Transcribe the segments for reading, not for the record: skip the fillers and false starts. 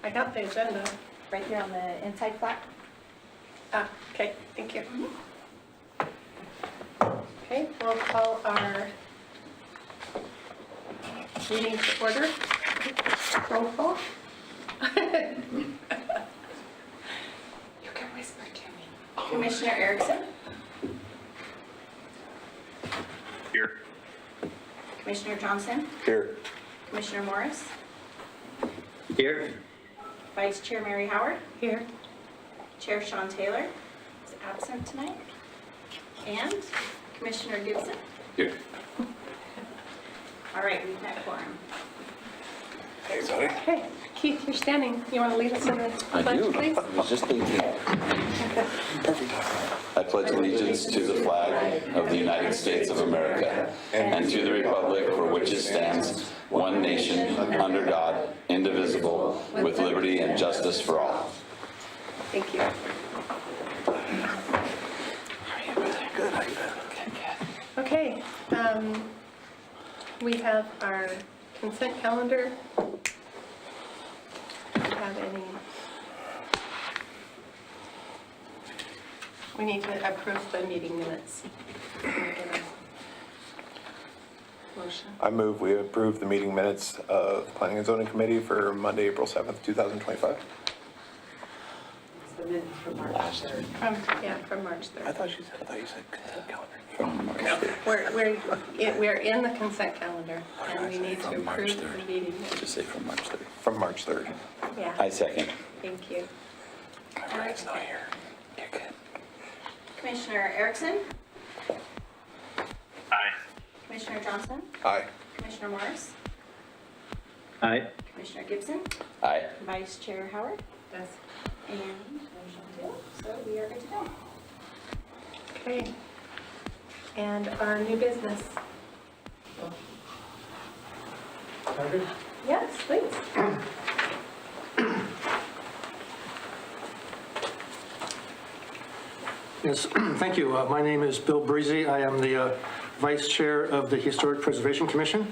I got the agenda. Right here on the inside flap. Ah, okay, thank you. Okay, we'll call our meeting to order. Roll call. You can whisper to me. Commissioner Erickson, Here. Commissioner Johnson, Here. Commissioner Morris, Here. Vice Chair Mary Howard, Here. Chair Sean Taylor is absent tonight, and Commissioner Gibson. Here. All right, we've met quorum. Hey, buddy. Okay, Keith, you're standing. You want to lead us in the I pledge, do. please? I was just thinking. I pledge allegiance to the flag of the United States of America and to the republic for which it stands, one nation, under God, indivisible, with liberty and justice for all. Thank you. Good, how you doing? Okay, we have our consent calendar. Do you have any? We need to approve the meeting minutes. Can I get a motion? I move we approve the meeting minutes of the Planning and Zoning Committee for Monday, April 7th, 2025. From March 3rd. From March 3rd. I thought you said consent calendar. From March No, 3rd. we're in the consent calendar, and we need to From March approve 3rd. the meeting minutes. Just say from March 3rd. From March 3rd. Yeah, I second. thank you. Brian's not here. You're good. Commissioner Erickson, Aye. Commissioner Johnson, Aye. Commissioner Morris, Aye. Commissioner Gibson, Aye. Vice Chair Howard, Yes. and Sean Taylor. So we are good to go. Okay. And our new business. Yes, please. Yes, thank you. My name is Bill Breezy. I am the Vice Chair of the Historic Preservation Commission,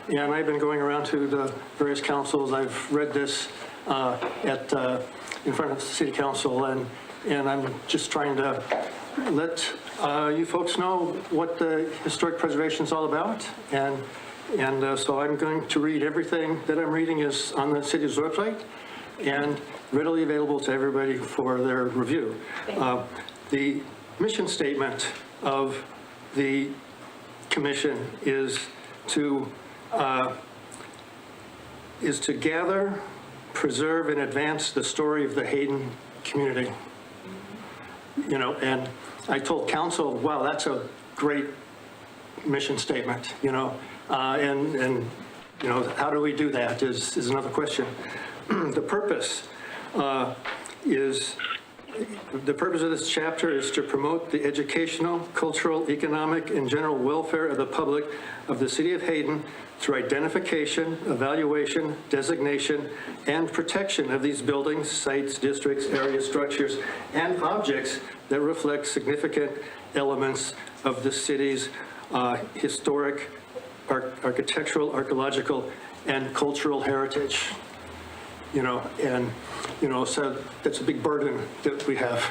and I've been going around to the various councils. I've read this in front of the City Council, and I'm just trying to let you folks know what the historic preservation is all about. And so I'm going to read everything that I'm reading is on the city's website and readily available to everybody for their review. The mission statement of the commission is to gather, preserve, and advance the story of the Hayden community. You know, and I told council, wow, that's a great mission statement, you know, and you know, how do we do that is another question. The purpose of this chapter is to promote the educational, cultural, economic, and general welfare of the public of the city of Hayden through identification, evaluation, designation, and protection of these buildings, sites, districts, areas, structures, and objects that reflect significant elements of the city's historic, architectural, archaeological, and cultural heritage. You know, and, you know, so that's a big burden that we have.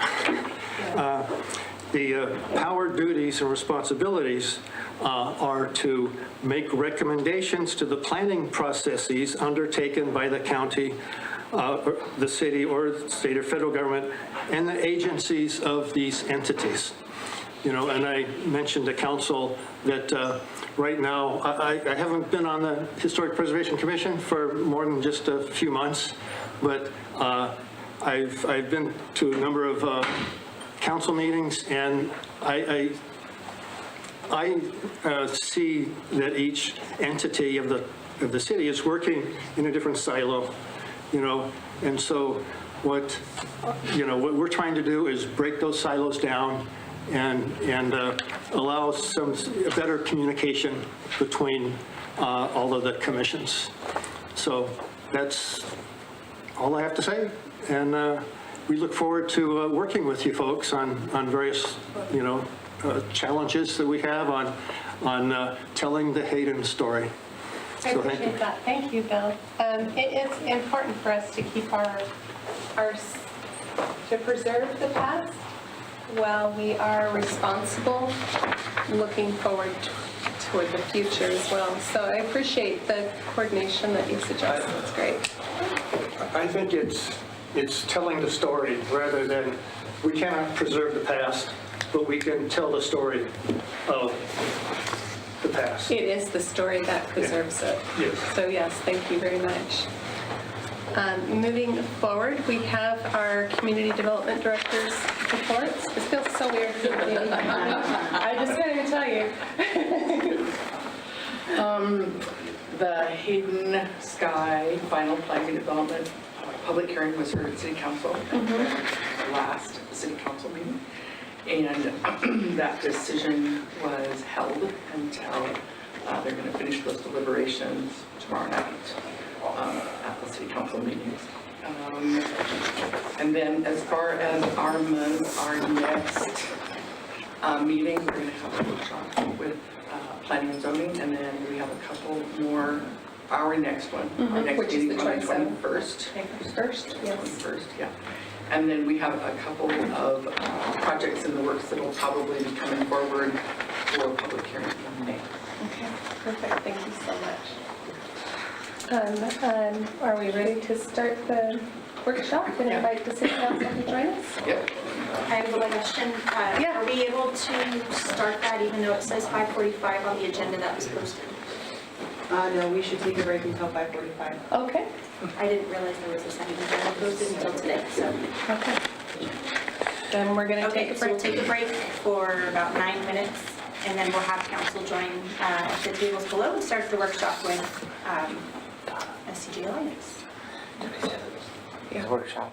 The power, duties, and responsibilities are to make recommendations to the planning processes undertaken by the county, or the city, or state or federal government, and the agencies of these entities. You know, and I mentioned to council that right now, I haven't been on the Historic Preservation Commission for more than just a few months, but I've been to a number of council meetings, and I see that each entity of the city is working in a different silo, you know, and so what we're trying to do is break those silos down and allow some better communication between all of the commissions. So that's all I have to say, and we look forward to working with you folks on various, you know, challenges that we have on telling the Hayden story. I So thank you. appreciate that. Thank you, Bill. It's important for us to keep to preserve the past while we are responsible, looking forward toward the future as well. So I appreciate the coordination that you suggest. That's great. I think it's telling the story rather than, we cannot preserve the past, but we can tell the story of the past. It is the story that preserves it. Yes. So yes, thank you very much. Moving forward, we have our Community Development Director's reports. This feels so weird. I just gotta tell you. The Hayden Sky final planning development public hearing was heard at City Council at the last City Council meeting. And that decision was held until they're going to finish those deliberations tomorrow night at the City Council meetings. And then as far as our next meeting, we're going to have a workshop with planning and zoning, and then we have a couple more, our next one, our next Which is meeting the on the 27th. 21st. First, yes. 21st, yeah. And then we have a couple of projects in the works that will probably be coming forward for public hearing in May. Okay, perfect. Thank you so much. Are we ready to start the workshop and Yeah. invite the City Council to join us? Yep. I have one question. Yeah. Are we able to start that even though it says 5:45 on the agenda that was posted? No, we should take a break until 5:45. Okay. I didn't realize there was a second agenda posted until today, so. Okay. Then we're going to take Okay, a so we'll break. take a break for about 9 minutes, and then we'll have council join the tables below and start the workshop with SCG Alliance. Workshop.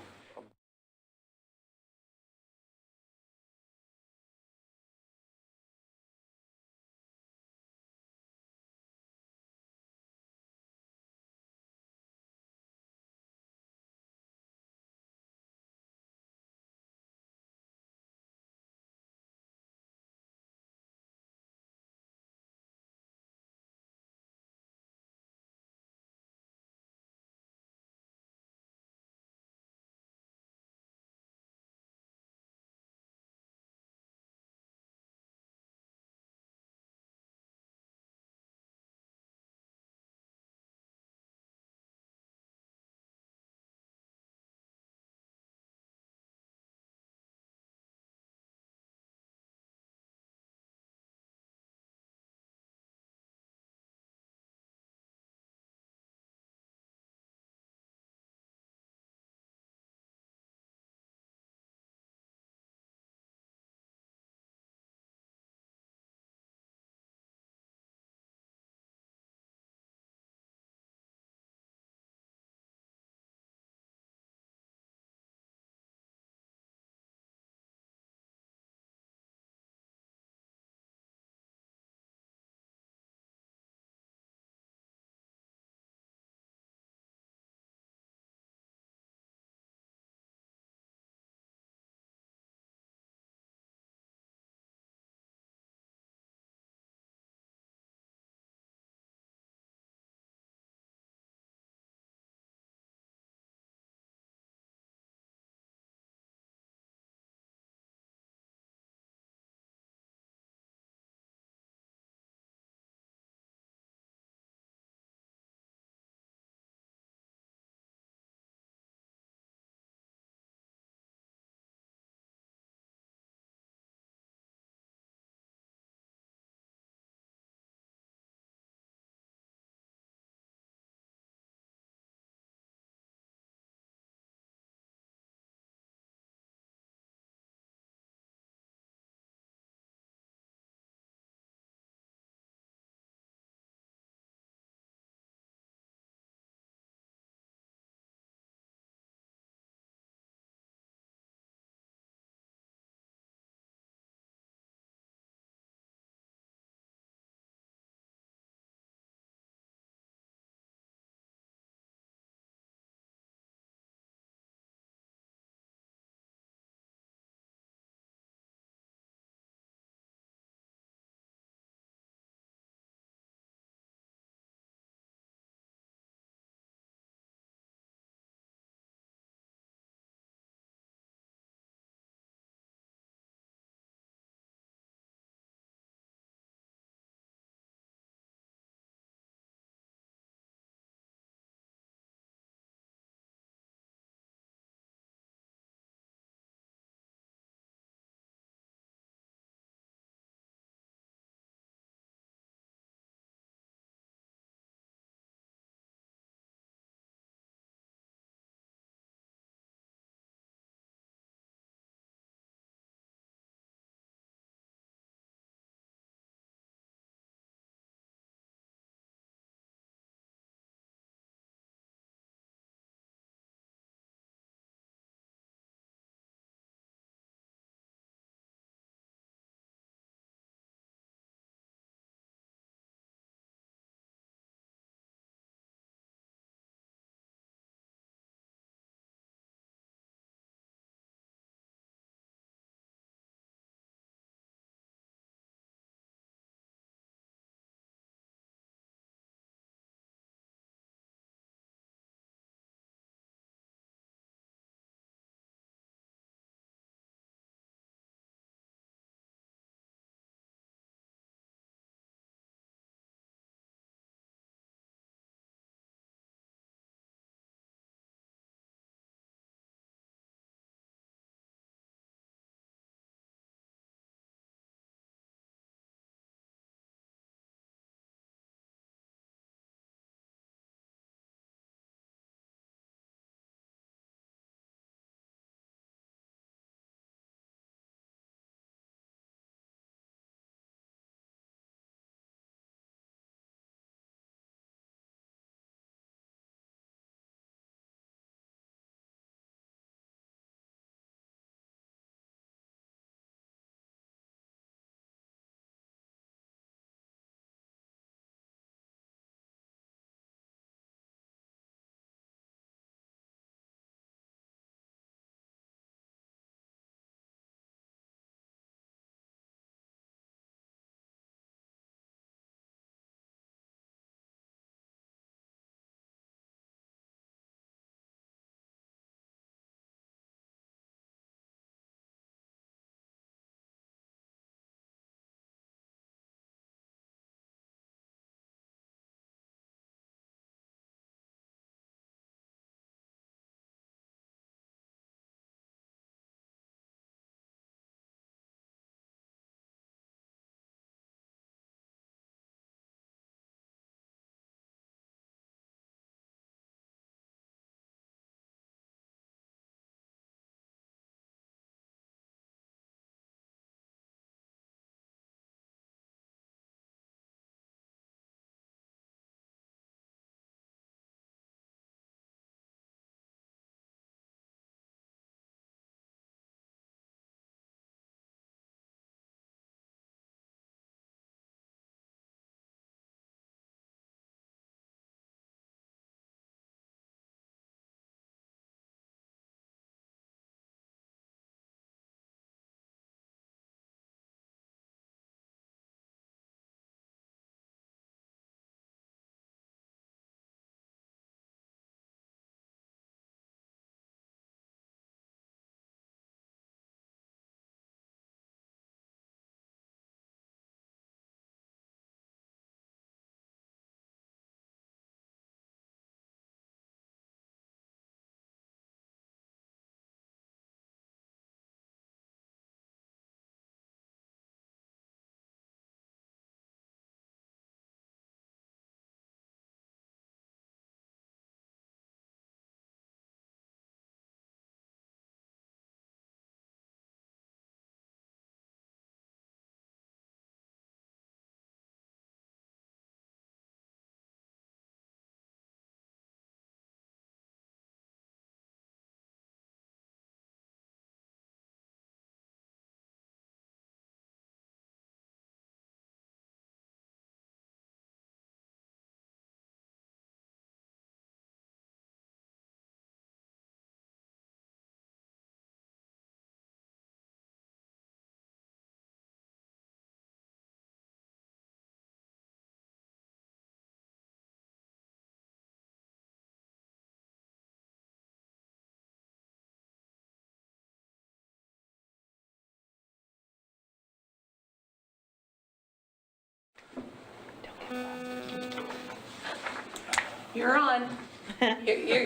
You're on.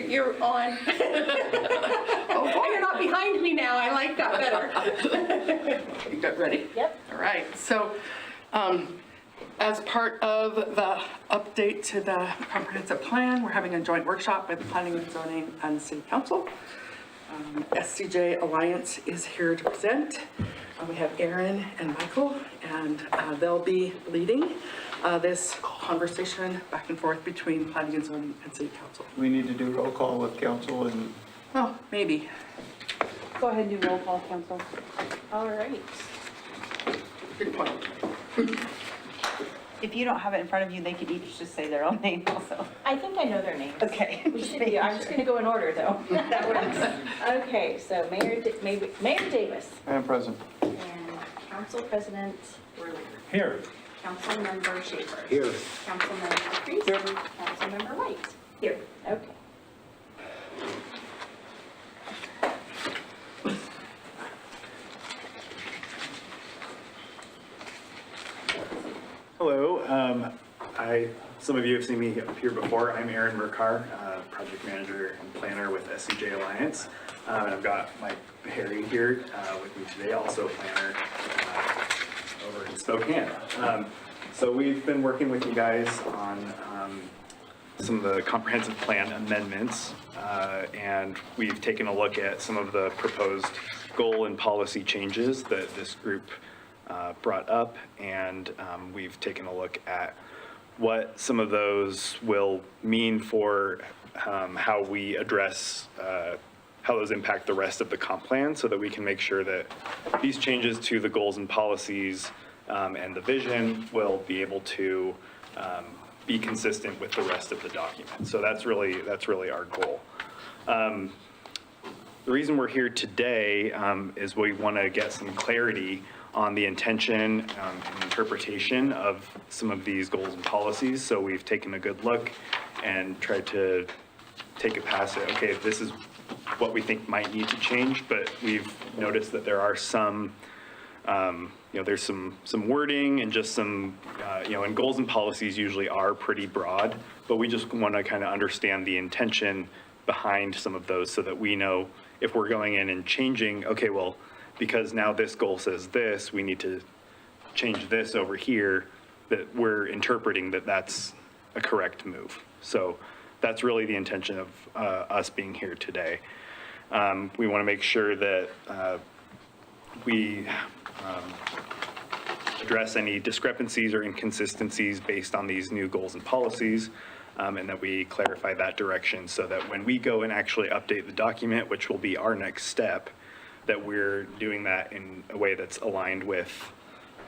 You're on. Oh, boy, you're not behind me now. I like that better. You got ready? Yep. All right, so as part of the update to the comprehensive plan, we're having a joint workshop with Planning and Zoning and City Council. SCJ Alliance is here to present. We have Aaron and Michael, and they'll be leading this conversation back and forth between Planning and Zoning and City Council. We need to do roll call with council and Oh, maybe. Go ahead and do roll call, council. All right. Good point. If you don't have it in front of you, they could each just say their own name also. I think I know their names. Okay. I'm just gonna go in order though. That works. Okay, so Mayor Davis Madam President. and Council President Worley. Here. Councilmember Schaefer. Here. Councilmember Priest. Here. Councilmember White. Here. Okay. Hello, some of you have seen me up here before. I'm Aaron Mercar, project manager and planner with SCJ Alliance. And I've got Mike Harry here with me today, also a planner over in Spokane. So we've been working with you guys on some of the comprehensive plan amendments, and we've taken a look at some of the proposed goal and policy changes that this group brought up, and we've taken a look at what some of those will mean for how we address, how those impact the rest of the comp plan, so that we can make sure that these changes to the goals and policies and the vision will be able to be consistent with the rest of the document. So that's really our goal. The reason we're here today is we want to get some clarity on the intention and interpretation of some of these goals and policies. So we've taken a good look and tried to take it past it. Okay, this is what we think might need to change, but we've noticed that there are some, there's some wording and just some, and goals and policies usually are pretty broad, but we just want to kind of understand the intention behind some of those so that we know if we're going in and changing, okay, well, because now this goal says this, we need to change this over here, that we're interpreting that that's a correct move. So that's really the intention of us being here today. We want to make sure that we address any discrepancies or inconsistencies based on these new goals and policies, and that we clarify that direction so that when we go and actually update the document, which will be our next step, that we're doing that in a way that's aligned with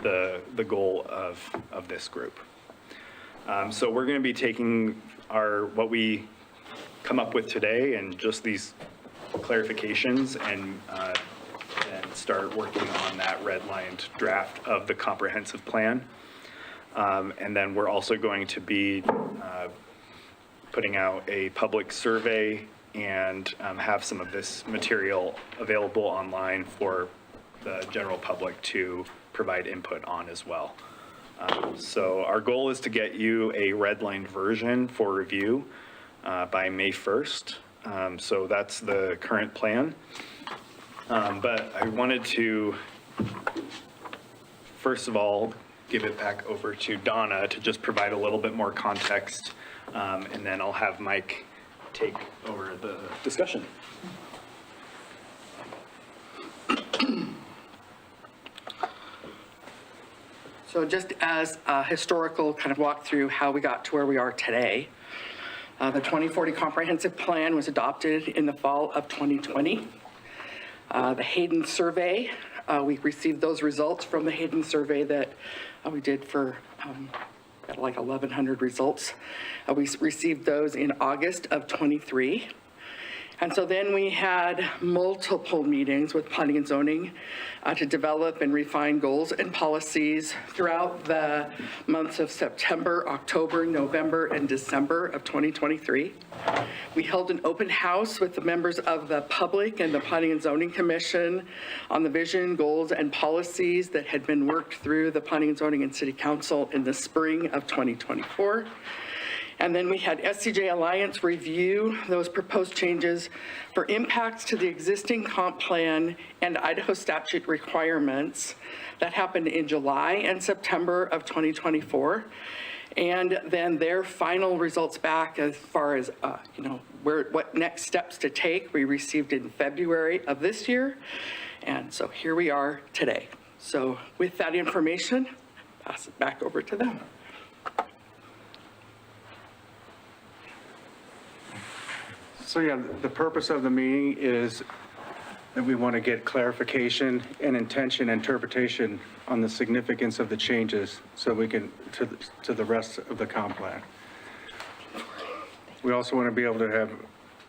the goal of this group. So we're going to be taking what we come up with today and just these clarifications and start working on that redlined draft of the comprehensive plan. And then we're also going to be putting out a public survey and have some of this material available online for the general public to provide input on as well. So our goal is to get you a redlined version for review by May 1st. So that's the current plan. But I wanted to, first of all, give it back over to Donna to just provide a little bit more context, and then I'll have Mike take over the discussion. So just as a historical kind of walk through how we got to where we are today, the 2040 Comprehensive Plan was adopted in the fall of 2020. The Hayden survey, we received those results from the Hayden survey that we did for like 1,100 results. We received those in August of 23. And so then we had multiple meetings with planning and zoning to develop and refine goals and policies throughout the months of September, October, November, and December of 2023. We held an open house with the members of the public and the Planning and Zoning Commission on the vision, goals, and policies that had been worked through the Planning and Zoning and City Council in the spring of 2024. And then we had SCJ Alliance review those proposed changes for impacts to the existing comp plan and Idaho statute requirements. That happened in July and September of 2024. And then their final results back as far as, what next steps to take, we received in February of this year. And so here we are today. So with that information, pass it back over to them. So yeah, the purpose of the meeting is that we want to get clarification and interpretation on the significance of the changes so we can, to the rest of the comp plan. We also want to be able to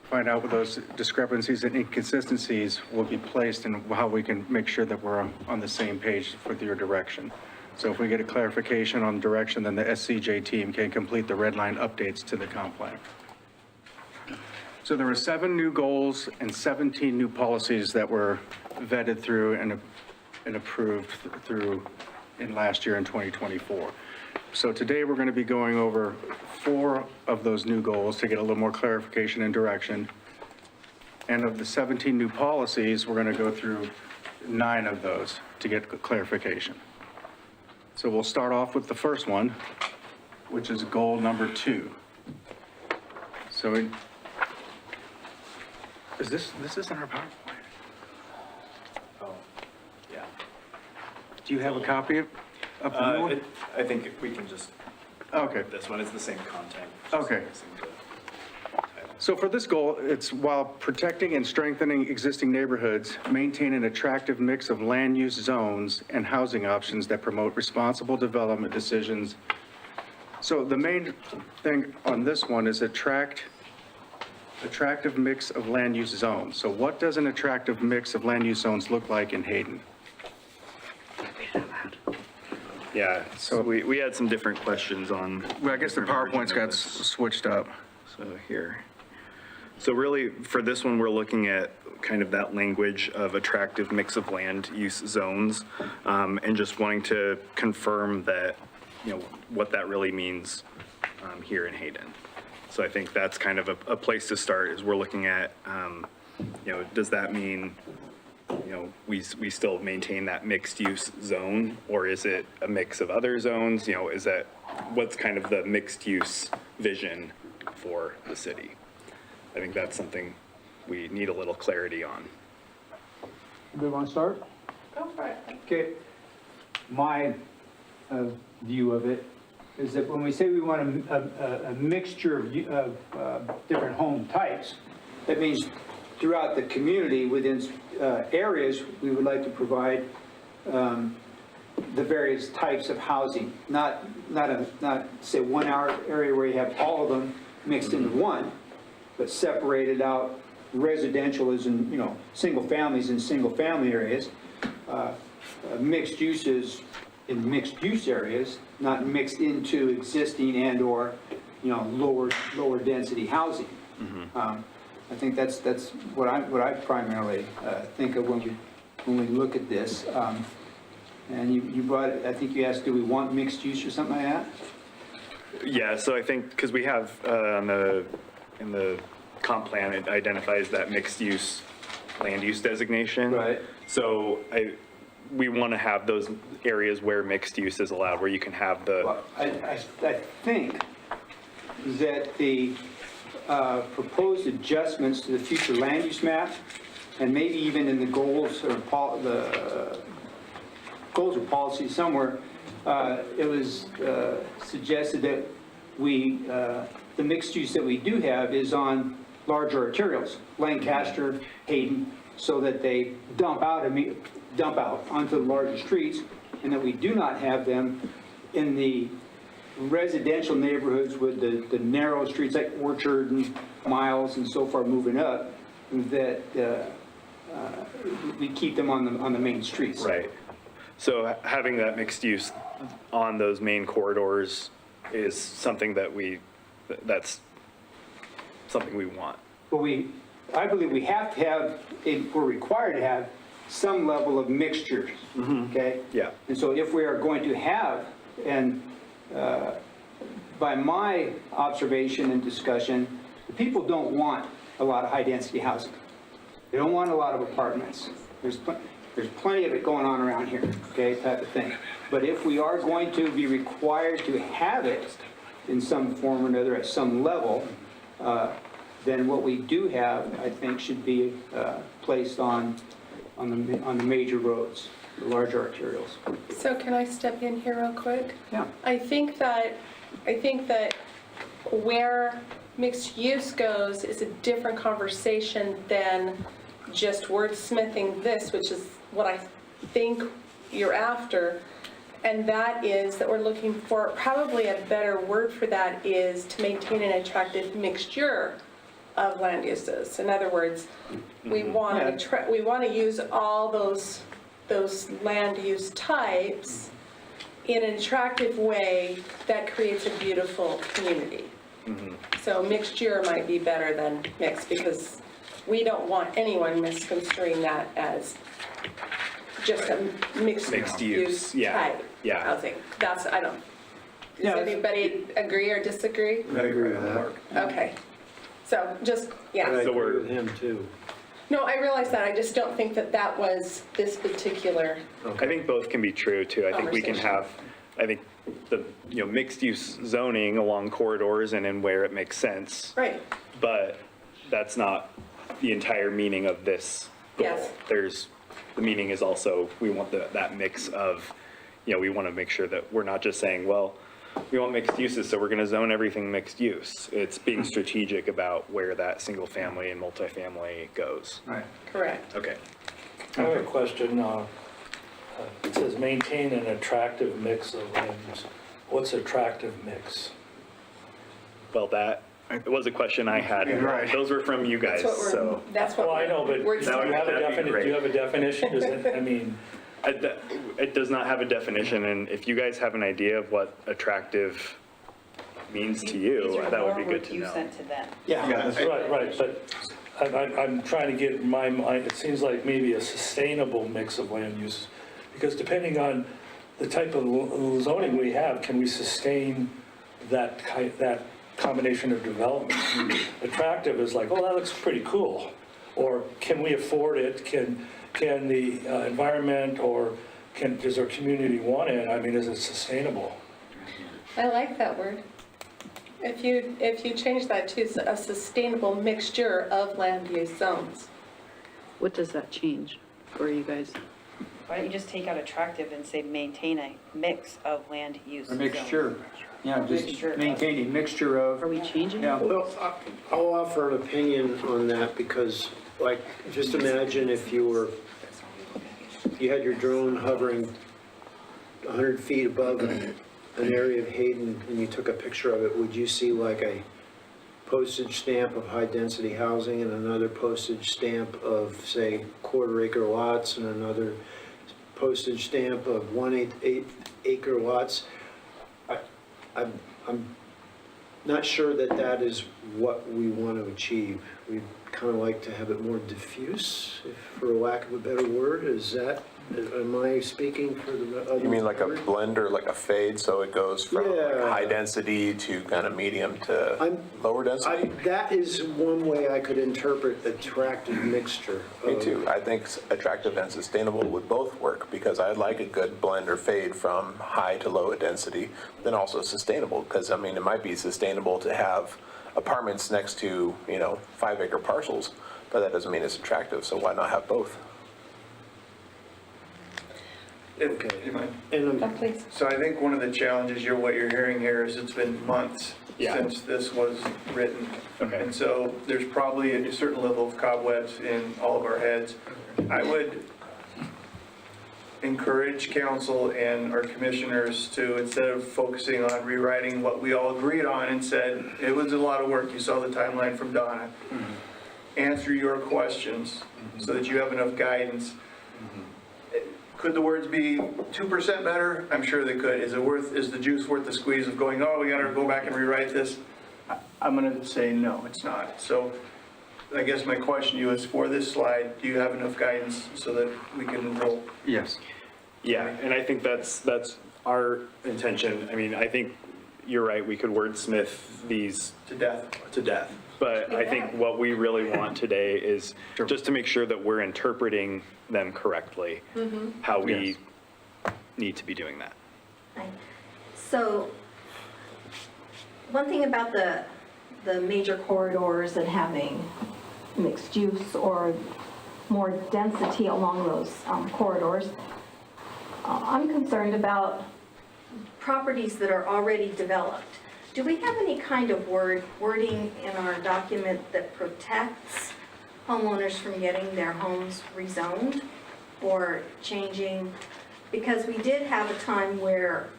find out what those discrepancies and inconsistencies will be placed and how we can make sure that we're on the same page with your direction. So if we get a clarification on direction, then the SCJ team can complete the red line updates to the comp plan. So there were 7 new goals and 17 new policies that were vetted through and approved through in last year in 2024. So today we're going to be going over 4 of those new goals to get a little more clarification and direction. And of the 17 new policies, we're going to go through 9 of those to get clarification. So we'll start off with the first one, which is goal number 2. So this isn't our PowerPoint? Oh, yeah. Do you have a copy of the new one? I think we can just, Okay. this one is the same content. Okay. So for this goal, it's while protecting and strengthening existing neighborhoods, maintain an attractive mix of land use zones and housing options that promote responsible development decisions. So the main thing on this one is attractive mix of land use zones. So what does an attractive mix of land use zones look like in Hayden? Yeah, So we had some different questions on. well, I guess the different PowerPoint's version got of this. switched up. So here. So really, for this one, we're looking at kind of that language of attractive mix of land use zones, and just wanting to confirm that, what that really means here in Hayden. So I think that's kind of a place to start, is we're looking at, does that mean, we still maintain that mixed use zone, or is it a mix of other zones? What's kind of the mixed use vision for the city? I think that's something we need a little clarity on. Anybody want to start? Go for it. Okay. My view of it is that when we say we want a mixture of different home types, that means throughout the community, within areas, we would like to provide the various types of housing, not say 1 hour area where you have all of them mixed into one, but separated out. Residential is in, single families in single family areas, mixed uses in mixed use areas, not mixed into existing and or, lower density housing. I think that's what I primarily think of when we look at this. And you brought, I think you asked, do we want mixed use or something like that? Yeah, so I think, because we have in the comp plan, it identifies that mixed use land use designation. Right. So we want to have those areas where mixed use is allowed, where you can have the. Well, I think that the proposed adjustments to the future land use map, and maybe even in the goals or policy somewhere, it was suggested that the mixed use that we do have is on larger arterials, Lancaster, Hayden, so that they dump out onto the larger streets, and that we do not have them in the residential neighborhoods with the narrow streets like Orchard and Miles and so far moving up, that we keep them on the main streets. Right. So having that mixed use on those main corridors is something that's something we want. But I believe we have to have, we're required to have some level of mixture, okay? Yeah. And so if we are going to have, and by my observation and discussion, the people don't want a lot of high-density housing. They don't want a lot of apartments. There's plenty of it going on around here, okay, type of thing. But if we are going to be required to have it in some form or another at some level, then what we do have, I think, should be placed on the major roads, the larger arterials. So can I step in here real quick? Yeah. I think that where mixed use goes is a different conversation than just wordsmithing this, which is what I think you're after. And that is that we're looking for, probably a better word for that is to maintain an attractive mixture of land uses. In other words, we want to use all those land use types in an attractive way that creates a beautiful community. So mixture might be better than mixed, because we don't want anyone misconstruing that as just a mixed use type housing. Does anybody agree or disagree? I agree with that. Okay. So just, yeah. I agree with him too. No, I realize that. I just don't think that was this particular. I think both can be true too. I think we can have, the, mixed use zoning along corridors and in where it makes sense. Right. But that's not the entire meaning of this goal. Yes. The meaning is also, we want that mix of, we want to make sure that we're not just saying, well, we want mixed uses, so we're going to zone everything mixed use. It's being strategic about where that single family and multifamily goes. Right. Correct. Okay. I have a question. It says maintain an attractive mix of land use. What's attractive mix? Well, that was a question I had. Right. Those were from you guys, so. That's what Well, I know, but do you have a definition? Does it, I mean. It does not have a definition, and if you guys have an idea of what attractive means to you, that would be good to know. These are more words you sent to them. Yeah, right, but I'm trying to get in my mind, it seems like maybe a sustainable mix of land uses, because depending on the type of zoning we have, can we sustain that combination of development? Attractive is like, oh, that looks pretty cool, or can we afford it? Can the environment or does our community want it? I mean, is it sustainable? I like that word. If you change that to a sustainable mixture of land use zones. What does that change for you guys? Why don't you just take out attractive and say maintain a mix of land use A mixture. Yeah, just maintain a mixture of. Are we changing? Yeah. Well, I'll offer an opinion on that because, like, just imagine if you had your drone hovering 100 feet above an area of Hayden and you took a picture of it, would you see like a postage stamp of high-density housing and another postage stamp of, say, quarter-acre lots and another postage stamp of 1/8 acre lots? I'm not sure that is what we want to achieve. We'd kind of like to have it more diffuse, for lack of a better word. Am I speaking for the other? You mean like a blend or like a fade, so it goes from like Yeah. high density to kind of medium to lower density? That is one way I could interpret attractive mixture. Me too. I think attractive and sustainable would both work, because I'd like a good blend or fade from high to low density, then also sustainable, because I mean, it might be sustainable to have apartments next to, 5-acre parcels, but that doesn't mean it's attractive, so why not have both? Please. So I think one of the challenges what you're hearing here is it's been months since this was written. Okay. And so there's probably a certain level of cobwebs in all of our heads. I would encourage council and our commissioners to, instead of focusing on rewriting what we all agreed on and said, it was a lot of work, you saw the timeline from Donna. answer your questions so that you have enough guidance. Could the words be 2% better? I'm sure they could. Is the juice worth the squeeze of going, oh, we gotta go back and rewrite this? I'm gonna say no, it's not. So I guess my question to you is, for this slide, do you have enough guidance so that we can roll? Yes. Yeah, and I think that's our intention. I mean, I think you're right, we could wordsmith these To death. to death. But I think what we really want today is just to make sure that we're interpreting them correctly, how we need to be doing that. Right. So, one thing about the major corridors and having mixed use or more density along those corridors, I'm concerned about properties that are already developed. Do we have any kind of wording in our document that protects homeowners from getting their homes rezoned or changing? Because we did have a time where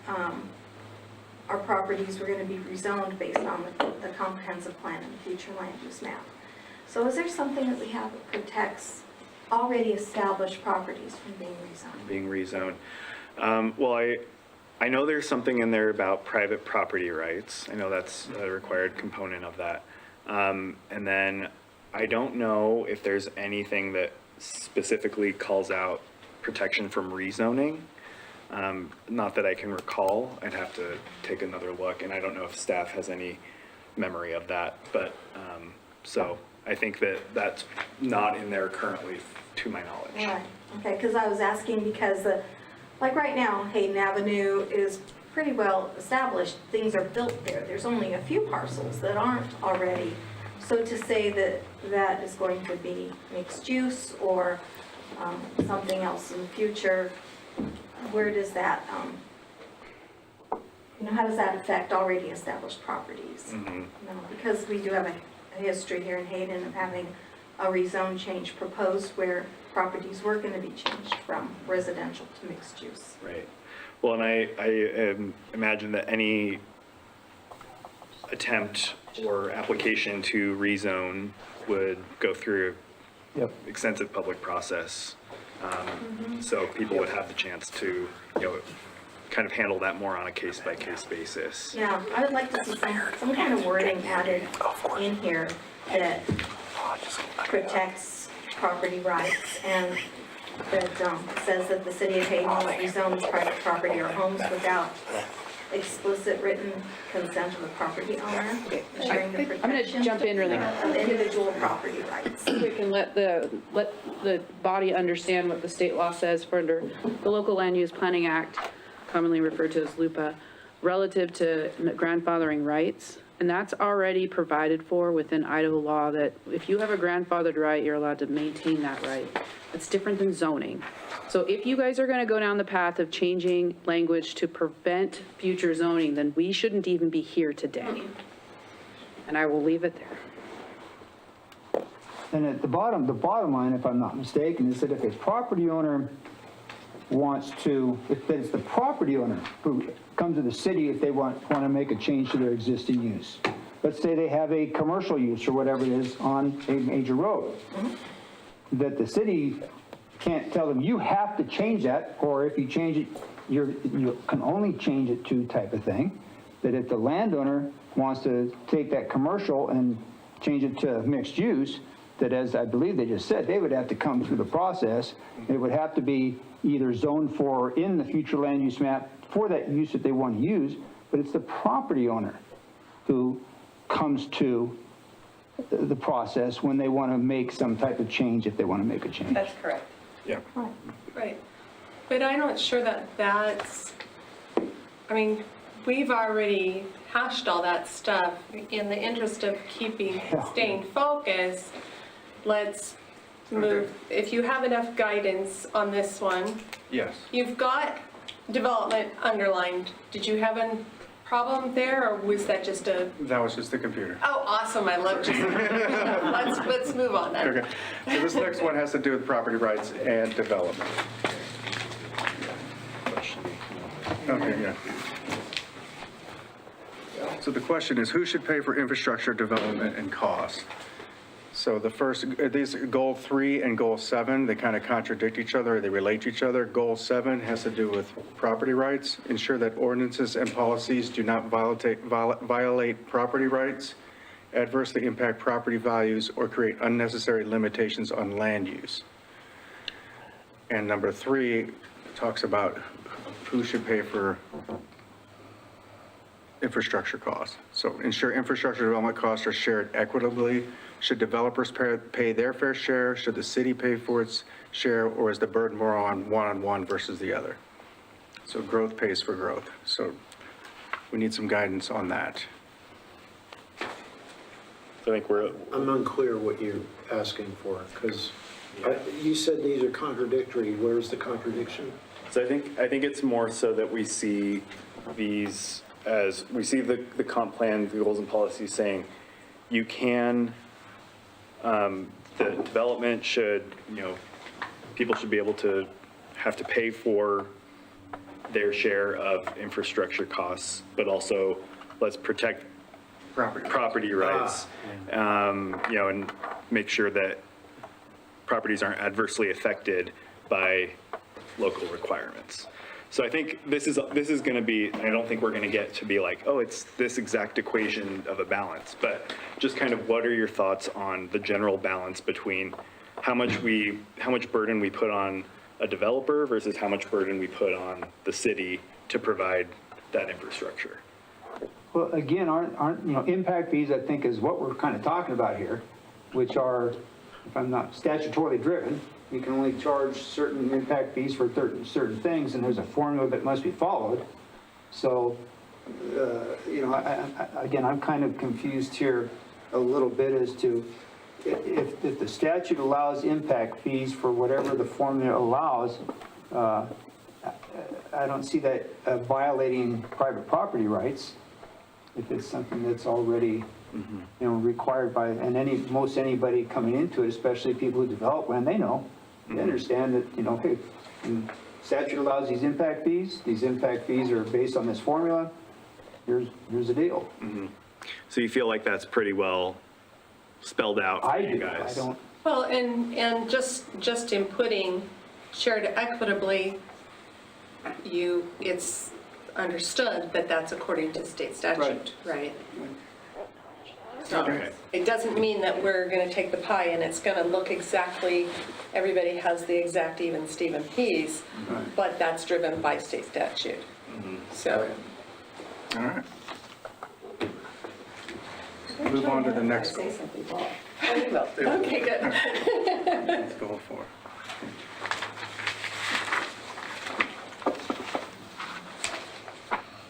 our properties were going to be rezoned based on the comprehensive plan and the future land use map. So is there something that we have that protects already established properties from being rezoned? Well, I know there's something in there about private property rights. I know that's a required component of that. And then I don't know if there's anything that specifically calls out protection from rezoning. Not that I can recall. I'd have to take another look, and I don't know if staff has any memory of that. But so I think that that's not in there currently, to my knowledge. Right. Okay, because I was asking because like right now, Hayden Avenue is pretty well established. Things are built there. There's only a few parcels that aren't already. So to say that that is going to be mixed use or something else in the future, where does that, how does that affect already established properties? Because we do have a history here in Hayden of having a rezone change proposed where properties were going to be changed from residential to mixed use. Right. Well, and I imagine that any attempt or application to rezone would go through extensive public process. So people would have the chance to, kind of handle that more on a case-by-case basis. Yeah, I would like to see some kind of wording added in here that protects property rights and that says that the city of Hayden will rezone private property or homes without explicit written consent of the property owner, ensuring the I'm going to jump in really of individual property rights. quick and let the body understand what the state law says for under the Local Land Use Planning Act, commonly referred to as LUPA, relative to grandfathering rights. And that's already provided for within Idaho law that if you have a grandfathered right, you're allowed to maintain that right. It's different than zoning. So if you guys are going to go down the path of changing language to prevent future zoning, then we shouldn't even be here today. And I will leave it there. And at the bottom line, if I'm not mistaken, is that if a property owner wants to, if it's the property owner who comes to the city if they want to make a change to their existing use. Let's say they have a commercial use or whatever it is on a major road. That the city can't tell them, you have to change that, or if you change it, you can only change it to type of thing. That if the landowner wants to take that commercial and change it to mixed use, that as I believe they just said, they would have to come through the process. It would have to be either zoned for in the future land use map for that use that they want to use, but it's the property owner who comes to the process when they want to make some type of change, if they want to make a change. That's correct. Yeah. Right. But I'm not sure that that's, I mean, we've already hashed all that stuff. In the interest of staying focused, let's move, if you have enough guidance on this one. Yes. You've got development underlined. Did you have a problem there, or was that just a? That was just the computer. Oh, awesome, I love just, let's move on then. Okay, so this next one has to do with property rights and development. Okay, yeah. So the question is, who should pay for infrastructure development and costs? So the first, these goal 3 and goal 7, they kind of contradict each other, or they relate to each other. Goal 7 has to do with property rights. Ensure that ordinances and policies do not violate property rights, adversely impact property values, or create unnecessary limitations on land use. And number 3 talks about who should pay for infrastructure costs. So ensure infrastructure development costs are shared equitably. Should developers pay their fair share? Should the city pay for its share, or is the burden more on one versus the other? So growth pays for growth. So we need some guidance on that. So I think I'm unclear what you're asking for, because you said these are contradictory. Where's the contradiction? So I think it's more so that we see these as, we see the comp plan, the goals and policies saying you can, the development should, people should be able to have to pay for their share of infrastructure costs, but also let's protect property rights, and make sure that properties aren't adversely affected by local requirements. So I think this is going to be, I don't think we're going to get to be like, oh, it's this exact equation of a balance, but just kind of what are your thoughts on the general balance between how much burden we put on a developer versus how much burden we put on the city to provide that infrastructure? Well, again, aren't impact fees, I think, is what we're kind of talking about here, which are, if I'm not statutorily driven, you can only charge certain impact fees for certain things, and there's a formula that must be followed. So, again, I'm kind of confused here a little bit as to if the statute allows impact fees for whatever the formula allows, I don't see that violating private property rights if it's something that's already required by, and most anybody coming into it, especially people who develop land, they know. They understand that, hey, statute allows these impact fees are based on this formula, here's the deal. So you feel like that's pretty well spelled out for you guys? I don't. Well, and just in putting shared equitably, it's understood that that's according to state statute, right? So it doesn't mean that we're going to take the pie and it's going to look exactly, everybody has the exact even Stephen piece, but that's driven by state statute. So. All right. Move on to the next goal. Okay, good. Let's go for it.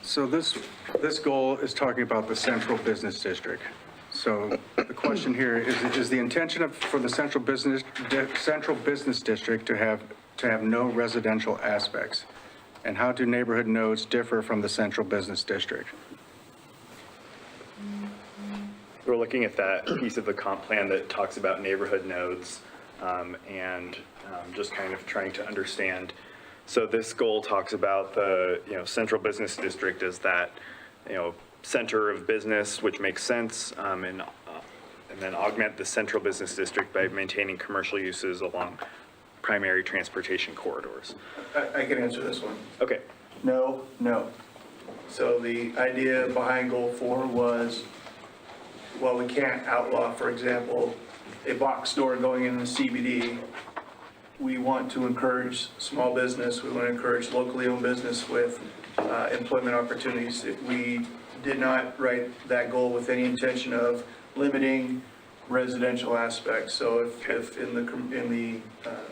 So this goal is talking about the central business district. So the question here is the intention for the central business district to have no residential aspects? And how do neighborhood nodes differ from the central business district? We're looking at that piece of the comp plan that talks about neighborhood nodes, and just kind of trying to understand. So this goal talks about the central business district as that center of business, which makes sense, and then augment the central business district by maintaining commercial uses along primary transportation corridors. I can answer this one. Okay. No. So the idea behind goal 4 was, well, we can't outlaw, for example, a box store going in the CBD. We want to encourage small business. We want to encourage locally owned business with employment opportunities. We did not write that goal with any intention of limiting residential aspects. So if in the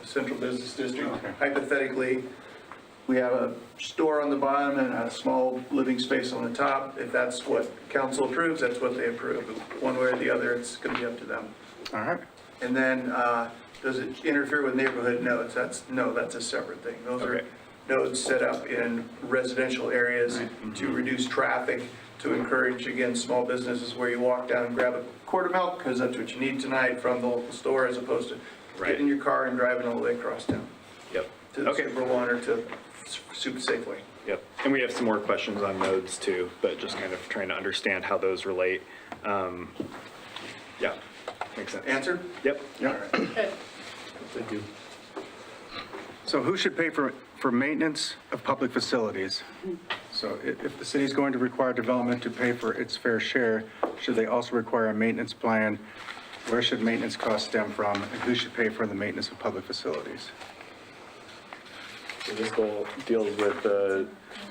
central business district, hypothetically, we have a store on the bottom and a small living space on the top, if that's what council approves, that's what they approve. One way or the other, it's going to be up to them. All right. And then does it interfere with neighborhood nodes? That's a separate thing. Those are nodes set up in residential areas to reduce traffic, to encourage, again, small businesses where you walk down and grab a quart of milk because that's what you need tonight from the local store, as opposed to getting in your car and driving all the way across town. Yep. To the Super One or to Super Safeway. Yep. And we have some more questions on nodes too, but just kind of trying to understand how those relate. Yeah. Makes sense. Answer? Yep. Yep. Good. Thank you. So who should pay for maintenance of public facilities? So if the city's going to require development to pay for its fair share, should they also require a maintenance plan? Where should maintenance costs stem from, and who should pay for the maintenance of public facilities? So this goal deals with the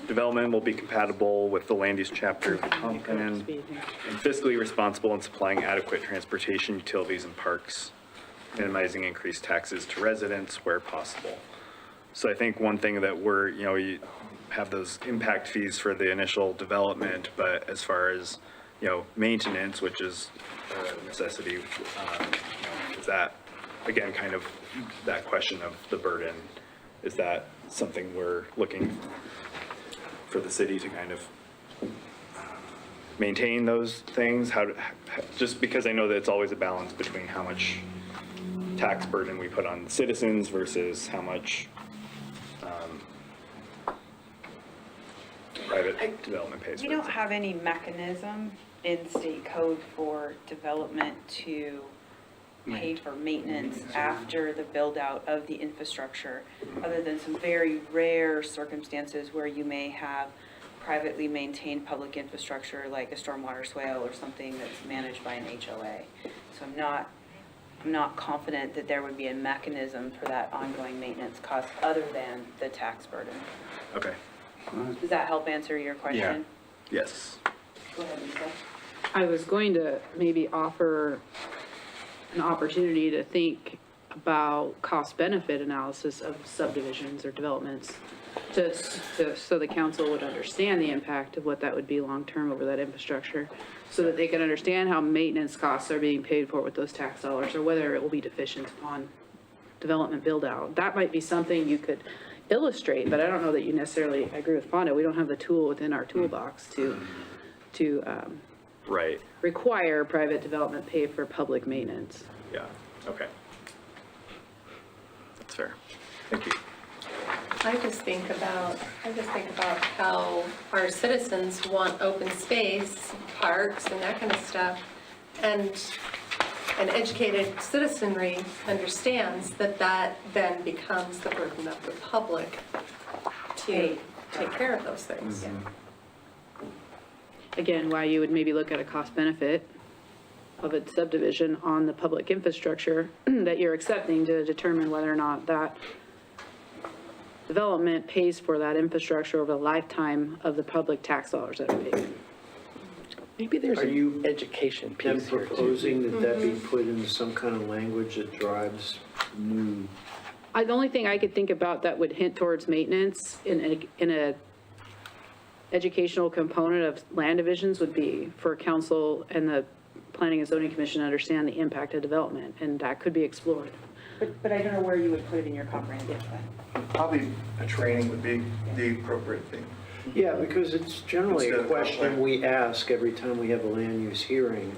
development will be compatible with the land use chapter of the comp plan and fiscally responsible in supplying adequate transportation, utilities, and parks, minimizing increased taxes to residents where possible. So I think one thing that you have those impact fees for the initial development, but as far as, maintenance, which is a necessity, is that, again, kind of that question of the burden, is that something we're looking for the city to kind of maintain those things? Just because I know that it's always a balance between how much tax burden we put on citizens versus how much private development pays for We don't have any mechanism in state code for development to pay for maintenance after the build out of the infrastructure, other than some very rare circumstances where you may have privately maintained public infrastructure like a stormwater swale or something that's managed by an HOA. So I'm not confident that there would be a mechanism for that ongoing maintenance cost other than the tax burden. Okay. Does that help answer your question? Yes. Go ahead, Lisa. I was going to maybe offer an opportunity to think about cost-benefit analysis of subdivisions or developments so the council would understand the impact of what that would be long-term over that infrastructure, so that they can understand how maintenance costs are being paid for with those tax dollars, or whether it will be deficient upon development build-out. That might be something you could illustrate, but I don't know that you necessarily agree with Fonda. We don't have the tool within our toolbox to Right. require private development pay for public maintenance. Yeah. Okay. That's fair. Thank you. I just think about how our citizens want open space, parks, and that kind of stuff. And an educated citizenry understands that then becomes the burden of the public to take care of those things. Again, why you would maybe look at a cost benefit of a subdivision on the public infrastructure that you're accepting to determine whether or not that development pays for that infrastructure over the lifetime of the public tax dollars that are paid. Maybe there's an education Them piece here too. proposing that be put into some kind of language that drives new, The only thing I could think about that would hint towards maintenance in a educational component of land divisions would be for council and the Planning and Zoning Commission to understand the impact of development, and that could be explored. But I don't know where you would put it in your comprehensive plan. Probably a training would be the appropriate thing. yeah, because it's generally Instead a of question we ask every time we have a land use hearing.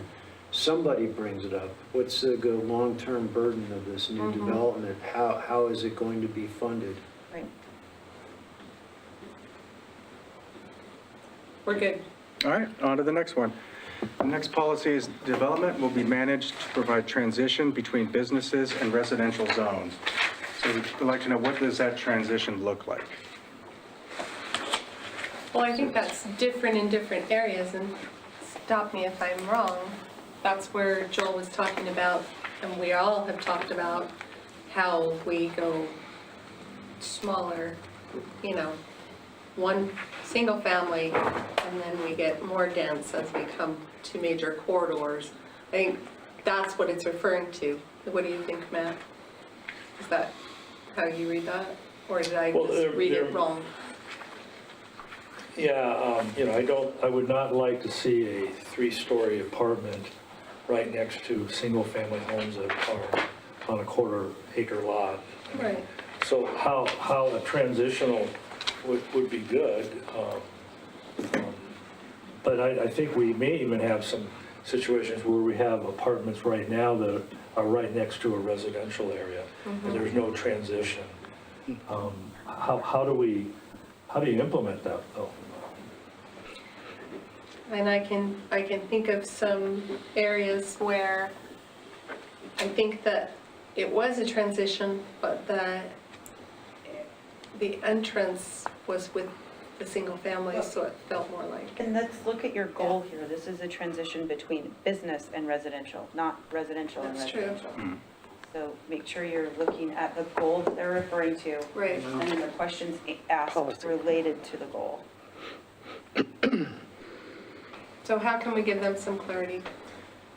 Somebody brings it up. What's the long-term burden of this new development? How is it going to be funded? Right. We're good. All right, on to the next one. The next policy is development will be managed to provide transition between businesses and residential zones. So we'd like to know, what does that transition look like? Well, I think that's different in different areas, and stop me if I'm wrong. That's where Joel was talking about, and we all have talked about, how we go smaller, one single family, and then we get more dense as we come to major corridors. I think that's what it's referring to. What do you think, Matt? Is that how you read that? Or did I just read it wrong? Yeah, I would not like to see a 3-story apartment right next to single-family homes that are on a quarter-acre lot. Right. So how a transitional would be good. But I think we may even have some situations where we have apartments right now that are right next to a residential area, and there's no transition. How do you implement that, though? And I can think of some areas where I think that it was a transition, but the entrance was with the single family, so it felt more like. And let's look at your goal here. This is a transition between business and residential, not residential and That's true. residential. So make sure you're looking at the goal that they're referring to. Right. And then the questions asked related to the goal. So how can we give them some clarity?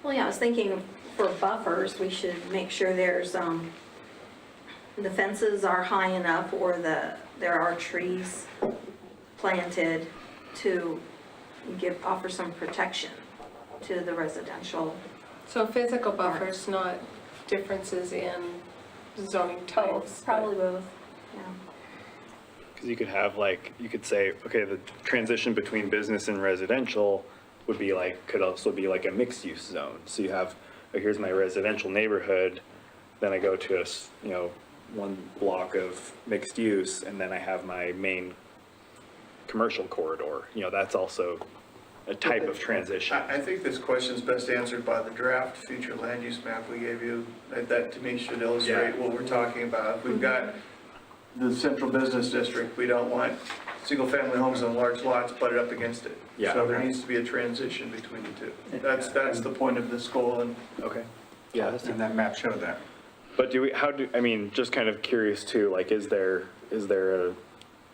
Well, yeah, I was thinking for buffers, we should make sure there's, the fences are high enough or there are trees planted to offer some protection to the residential. So physical buffers, not differences in zoning types. Probably both, yeah. Because you could have like, you could say, okay, the transition between business and residential would be like, could also be like a mixed use zone. So you have, oh, here's my residential neighborhood, then I go to one block of mixed use, and then I have my main commercial corridor. That's also a type of transition. I think this question is best answered by the draft future land use map we gave you. That to me should illustrate what we're talking about. We've got the central business district. We don't want single-family homes on large lots butted up against it. Yeah. So there needs to be a transition between the two. That's the point of this goal. And okay. Yeah. And that map showed that. But just kind of curious too, like, is there a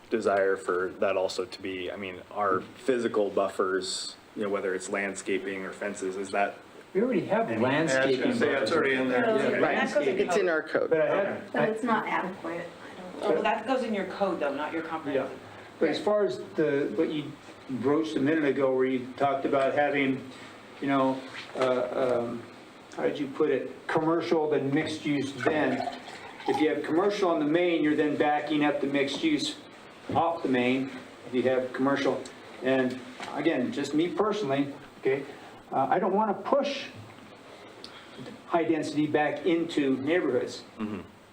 desire for that also to be, are physical buffers, whether it's landscaping or fences, is that? We already have landscaping. It's already in there. Right. It's in our code. But it's not adequate. Well, that goes in your code though, not your comprehensive. But as far as what you broached a minute ago, where you talked about having, how did you put it, commercial, then mixed use, then. If you have commercial on the main, you're then backing up the mixed use off the main, if you have commercial. And again, just me personally, okay, I don't want to push high density back into neighborhoods.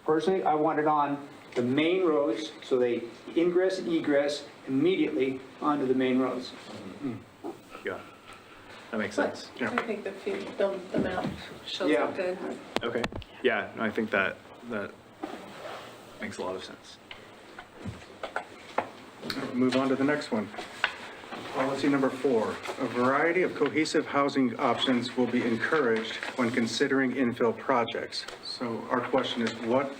Personally, I want it on the main roads, so they ingress and egress immediately onto the main roads. Yeah, that makes sense. I think the map shows Yeah. it good. Okay. Yeah, no, I think that makes a lot of sense. Move on to the next one. Policy number 4, a variety of cohesive housing options will be encouraged when considering infill projects. So our question is, what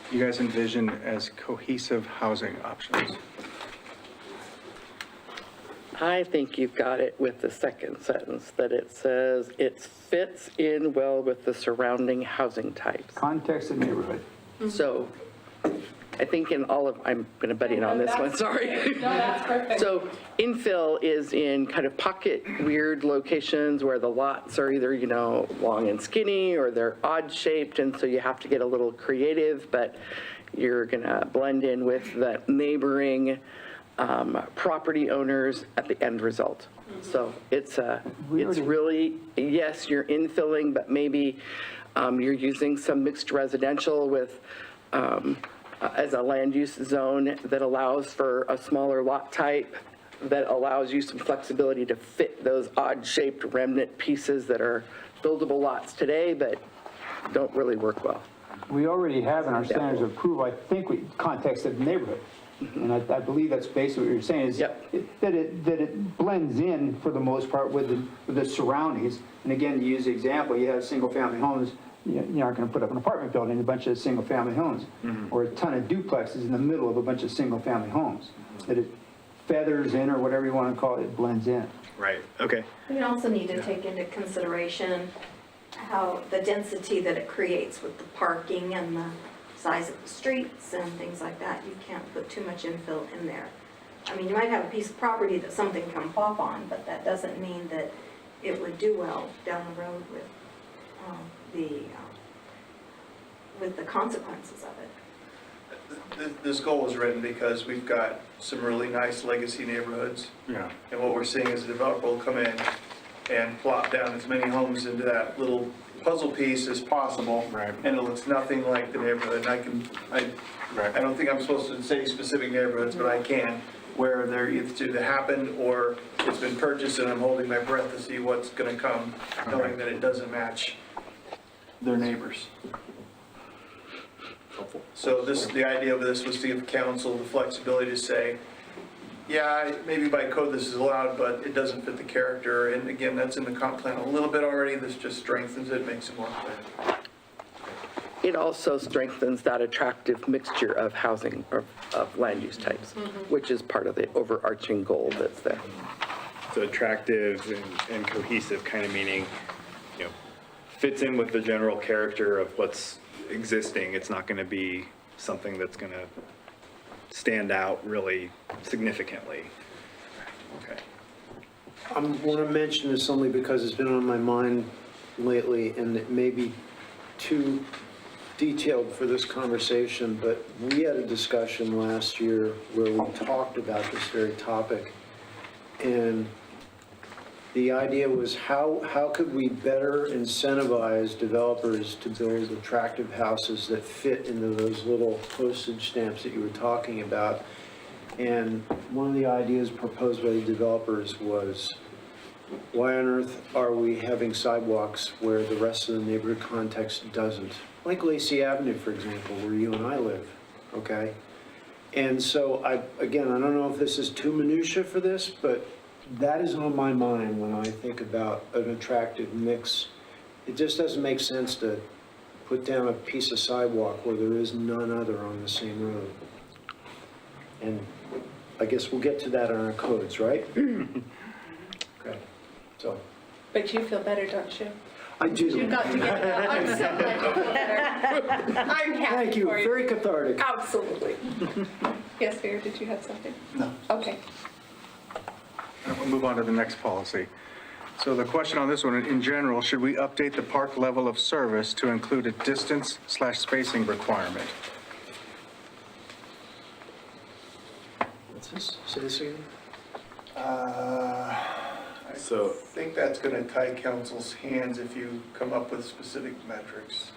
do you guys envision as cohesive housing options? I think you've got it with the second sentence, that it says it fits in well with the surrounding housing types. Context of neighborhood. So I think in all of, I'm going to butt in on this one, sorry. No, that's perfect. So infill is in kind of pocket weird locations where the lots are either, long and skinny or they're odd shaped. And so you have to get a little creative, but you're going to blend in with the neighboring property owners at the end result. So it's really, yes, you're infilling, but maybe you're using some mixed residential with, as a land use zone that allows for a smaller lot type, that allows you some flexibility to fit those odd shaped remnant pieces that are buildable lots today, but don't really work well. We already have in our standards of approval, I think, context of neighborhood. And I believe that's basically what you're saying, is that it blends in for the most part with the surroundings. And again, to use the example, you have single-family homes, you aren't going to put up an apartment building, a bunch of single-family homes, or a ton of duplexes in the middle of a bunch of single-family homes. That it feathers in, or whatever you want to call it, it blends in. Right, okay. We also need to take into consideration how the density that it creates with the parking and the size of the streets and things like that. You can't put too much infill in there. I mean, you might have a piece of property that something can pop on, but that doesn't mean that it would do well down the road with the consequences of it. This goal is written because we've got some really nice legacy neighborhoods. Yeah. And what we're seeing is a developer will come in and plop down as many homes into that little puzzle piece as possible. Right. And it looks nothing like the neighborhood. And I don't think I'm supposed to say specific neighborhoods, but I can, where they're either happened or it's been purchased and I'm holding my breath to see what's going to come, knowing that it doesn't match their neighbors. So the idea of this was to give council the flexibility to say, yeah, maybe by code this is allowed, but it doesn't fit the character. And again, that's in the comp plan a little bit already. This just strengthens it, makes it more clear. It also strengthens that attractive mixture of housing, or of land use types, which is part of the overarching goal that's there. So attractive and cohesive, kind of meaning, fits in with the general character of what's existing. It's not going to be something that's going to stand out really significantly. Okay. I want to mention this only because it's been on my mind lately, and it may be too detailed for this conversation, but we had a discussion last year where we talked about this very topic, and the idea was how could we better incentivize developers to build attractive houses that fit into those little postage stamps that you were talking about. And one of the ideas proposed by the developers was, why on earth are we having sidewalks where the rest of the neighborhood context doesn't? Like Lacey Avenue, for example, where you and I live, okay? And so I don't know if this is too minutia for this, but that is on my mind when I think about an attractive mix. It just doesn't make sense to put down a piece of sidewalk where there is none other on the same road. And I guess we'll get to that in our codes, right? Okay, so. But you feel better, don't you? I do. You got to get it out. I'm so glad you feel better. I'm happy Thank you, for you. very cathartic. Absolutely. Yes, Vera, did you have something? No. Okay. We'll move on to the next policy. So the question on this one, in general, should we update the park level of service to include a distance/spacing requirement? What's this? Say this again? I think that's going to tie council's hands if you come up with specific metrics.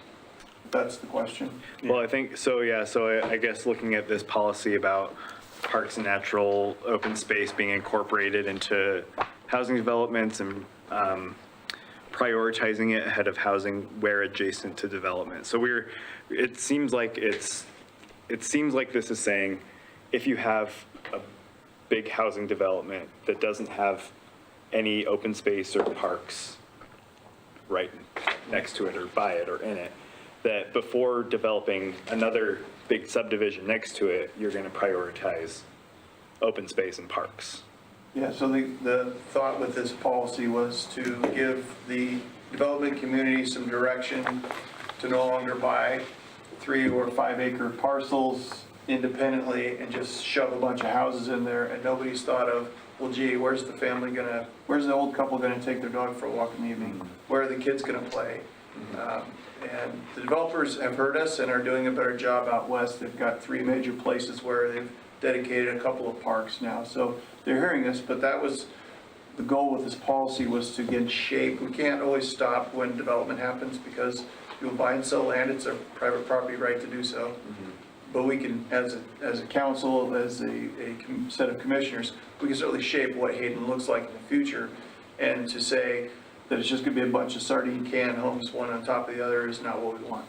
That's the question. Well, I think, so yeah, so I guess looking at this policy about parks and natural open space being incorporated into housing developments and prioritizing it ahead of housing where adjacent to development. So it seems like this is saying, if you have a big housing development that doesn't have any open space or parks right next to it or by it or in it, that before developing another big subdivision next to it, you're going to prioritize open space and parks. Yeah, so the thought with this policy was to give the development community some direction to no longer buy 3 or 5 acre parcels independently and just shove a bunch of houses in there, and nobody's thought of, well, gee, where's the old couple gonna take their dog for a walk in the evening? Where are the kids gonna play? And the developers have heard us and are doing a better job out west. They've got 3 major places where they've dedicated a couple of parks now. So they're hearing us, but that was the goal with this policy, was to get shape. We can't always stop when development happens because people buy and sell land. It's a private property right to do so. But we can, as a council, as a set of commissioners, we can certainly shape what Hayden looks like in the future. And to say that it's just going to be a bunch of sardine can homes, one on top of the other, is not what we want.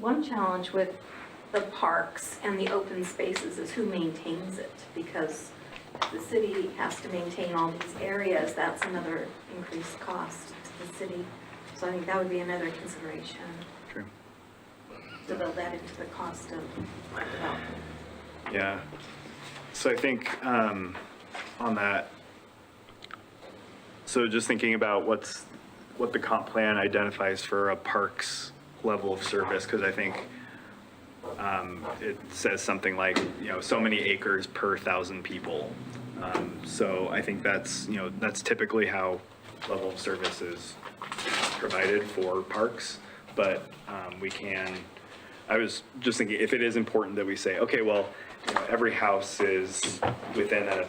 One challenge with the parks and the open spaces is who maintains it, because the city has to maintain all these areas. That's another increased cost to the city. So I think that would be another consideration. True. To build that into the cost of development. Yeah. So I think on that, so just thinking about what the comp plan identifies for a parks level of service, because I think it says something like, so many acres per 1,000 people. So I think that's typically how level of service is provided for parks, but I was just thinking, if it is important that we say, okay, well, every house is within a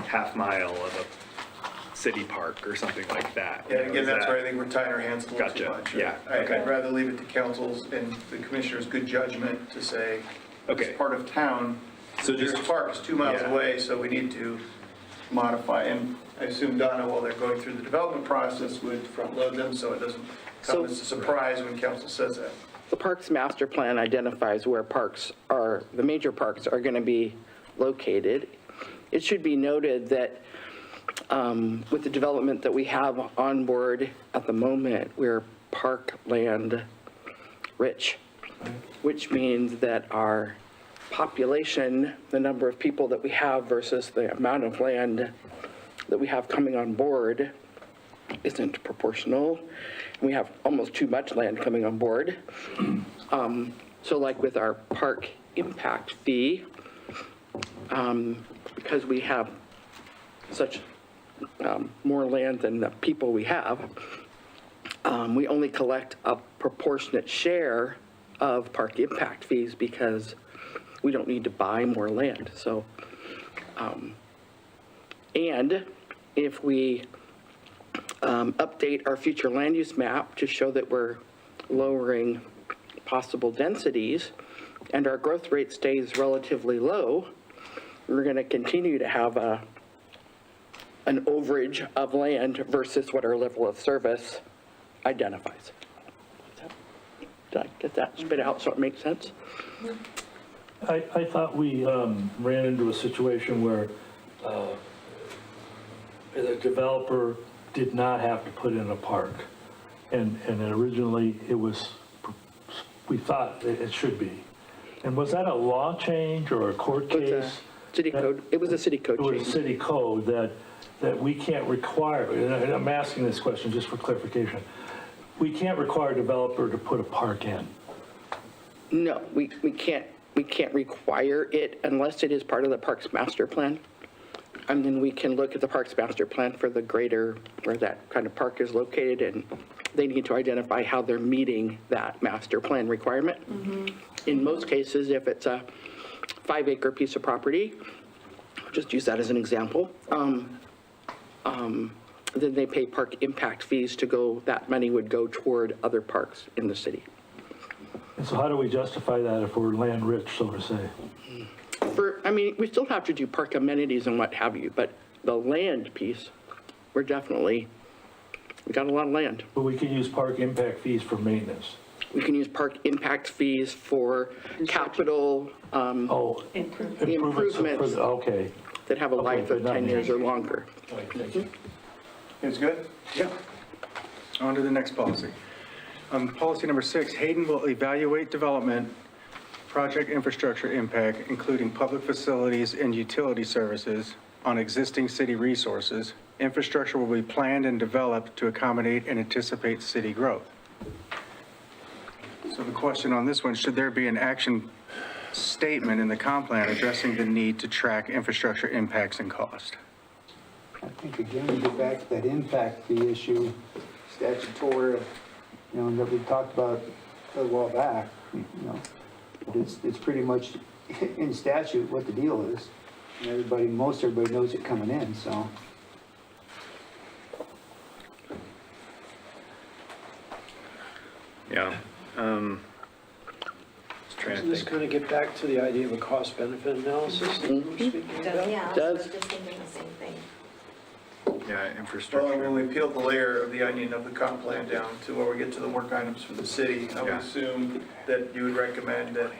half mile of a city park or something like that. Yeah, again, that's where I think we're tying our hands a little too much. Yeah. I'd rather leave it to council's and the commissioner's good judgment to say, it's part of town. So this park is 2 miles away, so we need to modify. And I assume Donna, while they're going through the development process, would front load them so it doesn't come as a surprise when council says that. The Parks Master Plan identifies where the major parks are going to be located. It should be noted that with the development that we have on board at the moment, we're parkland rich, which means that our population, the number of people that we have versus the amount of land that we have coming on board isn't proportional. We have almost too much land coming on board. So like with our park impact fee, because we have such more land than the people we have, we only collect a proportionate share of park impact fees because we don't need to buy more land. So, and if we update our future land use map to show that we're lowering possible densities and our growth rate stays relatively low, we're going to continue to have an overage of land versus what our level of service identifies. Did I get that spit out so it makes sense? I thought we ran into a situation where the developer did not have to put in a park. And originally it was, we thought it should be. And was that a law change or a court case? City code. It was a city code change. It was a city code that we can't require, and I'm asking this question just for clarification. We can't require a developer to put a park in. No, we can't require it unless it is part of the Parks Master Plan. And then we can look at the Parks Master Plan for the greater, where that kind of park is located, and they need to identify how they're meeting that master plan requirement. In most cases, if it's a 5-acre piece of property, just use that as an example, then they pay park impact fees to go, that money would go toward other parks in the city. And so how do we justify that if we're land rich, so to say? I mean, we still have to do park amenities and what have you, but the land piece, we got a lot of land. But we can use park impact fees for maintenance. We can use park impact fees for capital improvements Okay. that have a life of 10 years or longer. Thank you. It's good? Yeah. On to the next policy. Policy number 6, Hayden will evaluate development, project infrastructure impact, including public facilities and utility services on existing city resources. Infrastructure will be planned and developed to accommodate and anticipate city growth. So the question on this one, should there be an action statement in the comp plan addressing the need to track infrastructure impacts and cost? I think again, we get back to that impact fee issue, statutory, that we talked about a while back, But it's pretty much in statute what the deal is. And most everybody knows it coming in, so. Yeah. Doesn't this kind of get back to the idea of a cost-benefit analysis that we were speaking about? Yeah, I was just thinking the same thing. Yeah, Well, infrastructure. when we peel the layer of the onion of the comp plan down to where we get to the work items for the city, I would Yeah. assume that you would recommend that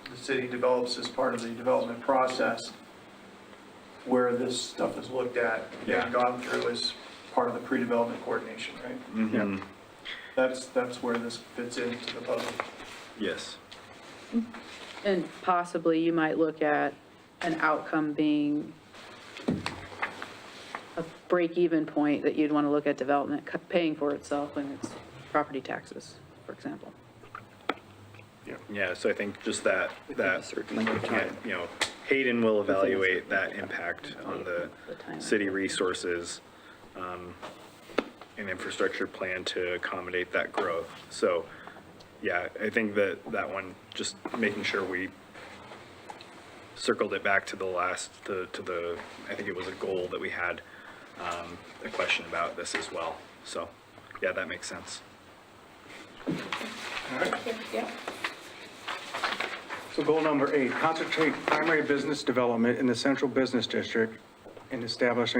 the city develops as part of the development process where this stuff is looked at and gone through as part of the pre-development coordination, right? Mhm. That's where this fits into the puzzle. Yes. And possibly you might look at an outcome being a break-even point that you'd want to look at development paying for itself when it's property taxes, for example. Yeah, so I think just that, Hayden will evaluate that impact on the city resources and infrastructure plan to accommodate that growth. So, yeah, I think that one, just making sure we circled it back to the last, to the, I think it was a goal that we had a question about this as well. So, yeah, that makes sense. All right. Yeah. So goal number 8, concentrate primary business development in the central business district and establish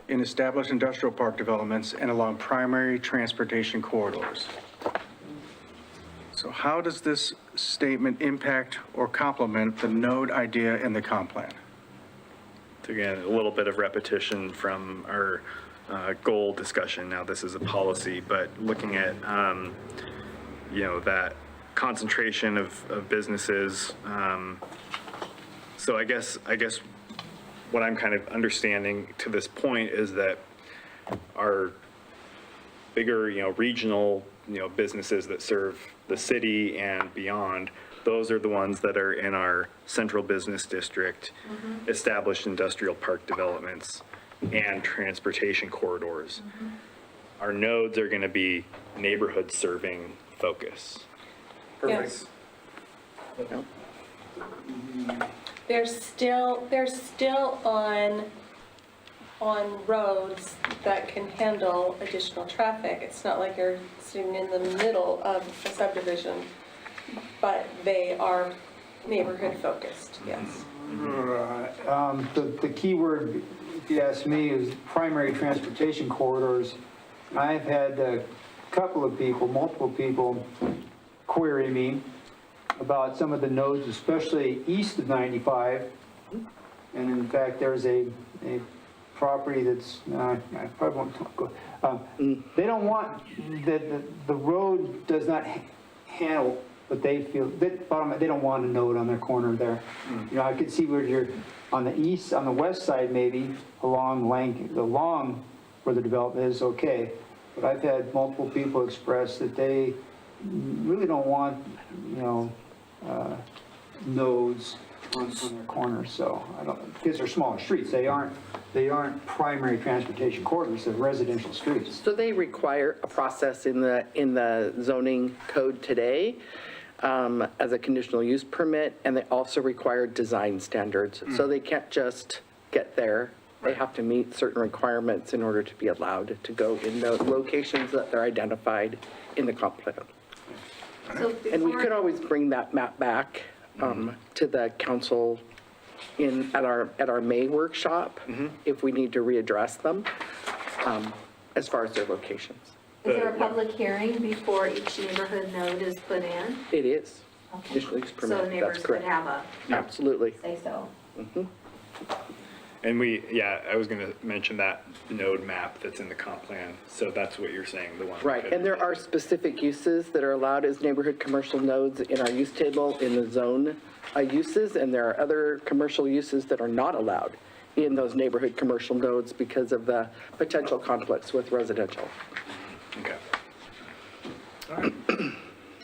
industrial park developments and along primary transportation corridors. how does this statement impact or complement the node idea in the comp plan? So again, a little bit of repetition from our goal discussion. Now, this is a policy, but looking at, that concentration of businesses. So I guess what I'm kind of understanding to this point is that our bigger, regional, businesses that serve the city and beyond, those are the ones that are in our central business district, established industrial park developments, and transportation corridors. Our nodes are going to be neighborhood serving focus. Yes. They're still on roads that can handle additional traffic. It's not like you're sitting in the middle of a subdivision, but they are neighborhood focused, yes. The key word, if you ask me, is primary transportation corridors. I've had a couple of people, multiple people, query me about some of the nodes, especially east of 95. And in fact, there's a property that's, I probably won't go. They don't want, the road does not handle what they feel, they don't want a node on their corner there. I could see where you're on the west side maybe, along where the development is, okay. But I've had multiple people express that they really don't want, nodes on their corners, so I don't, because they're smaller streets, they aren't primary transportation corridors, they're residential streets. So they require a process in the zoning code today as a conditional use permit, and they also require design standards. So they can't just get there. They have to meet certain requirements in order to be allowed to go in the locations that they're identified in the comp plan. And we could always bring that map back to the council at our May workshop if we need to readdress them as far as their locations. Is there a public hearing before each neighborhood node is put in? It is. Okay. Conditional use permit, So that's neighbors could correct. have a Absolutely. say-so. And I was going to mention that node map that's in the comp plan. So that's what you're saying, the one. Right, and there are specific uses that are allowed as neighborhood commercial nodes in our use table in the zone uses, and there are other commercial uses that are not allowed in those neighborhood commercial nodes because of the potential conflicts with residential. Okay. All right.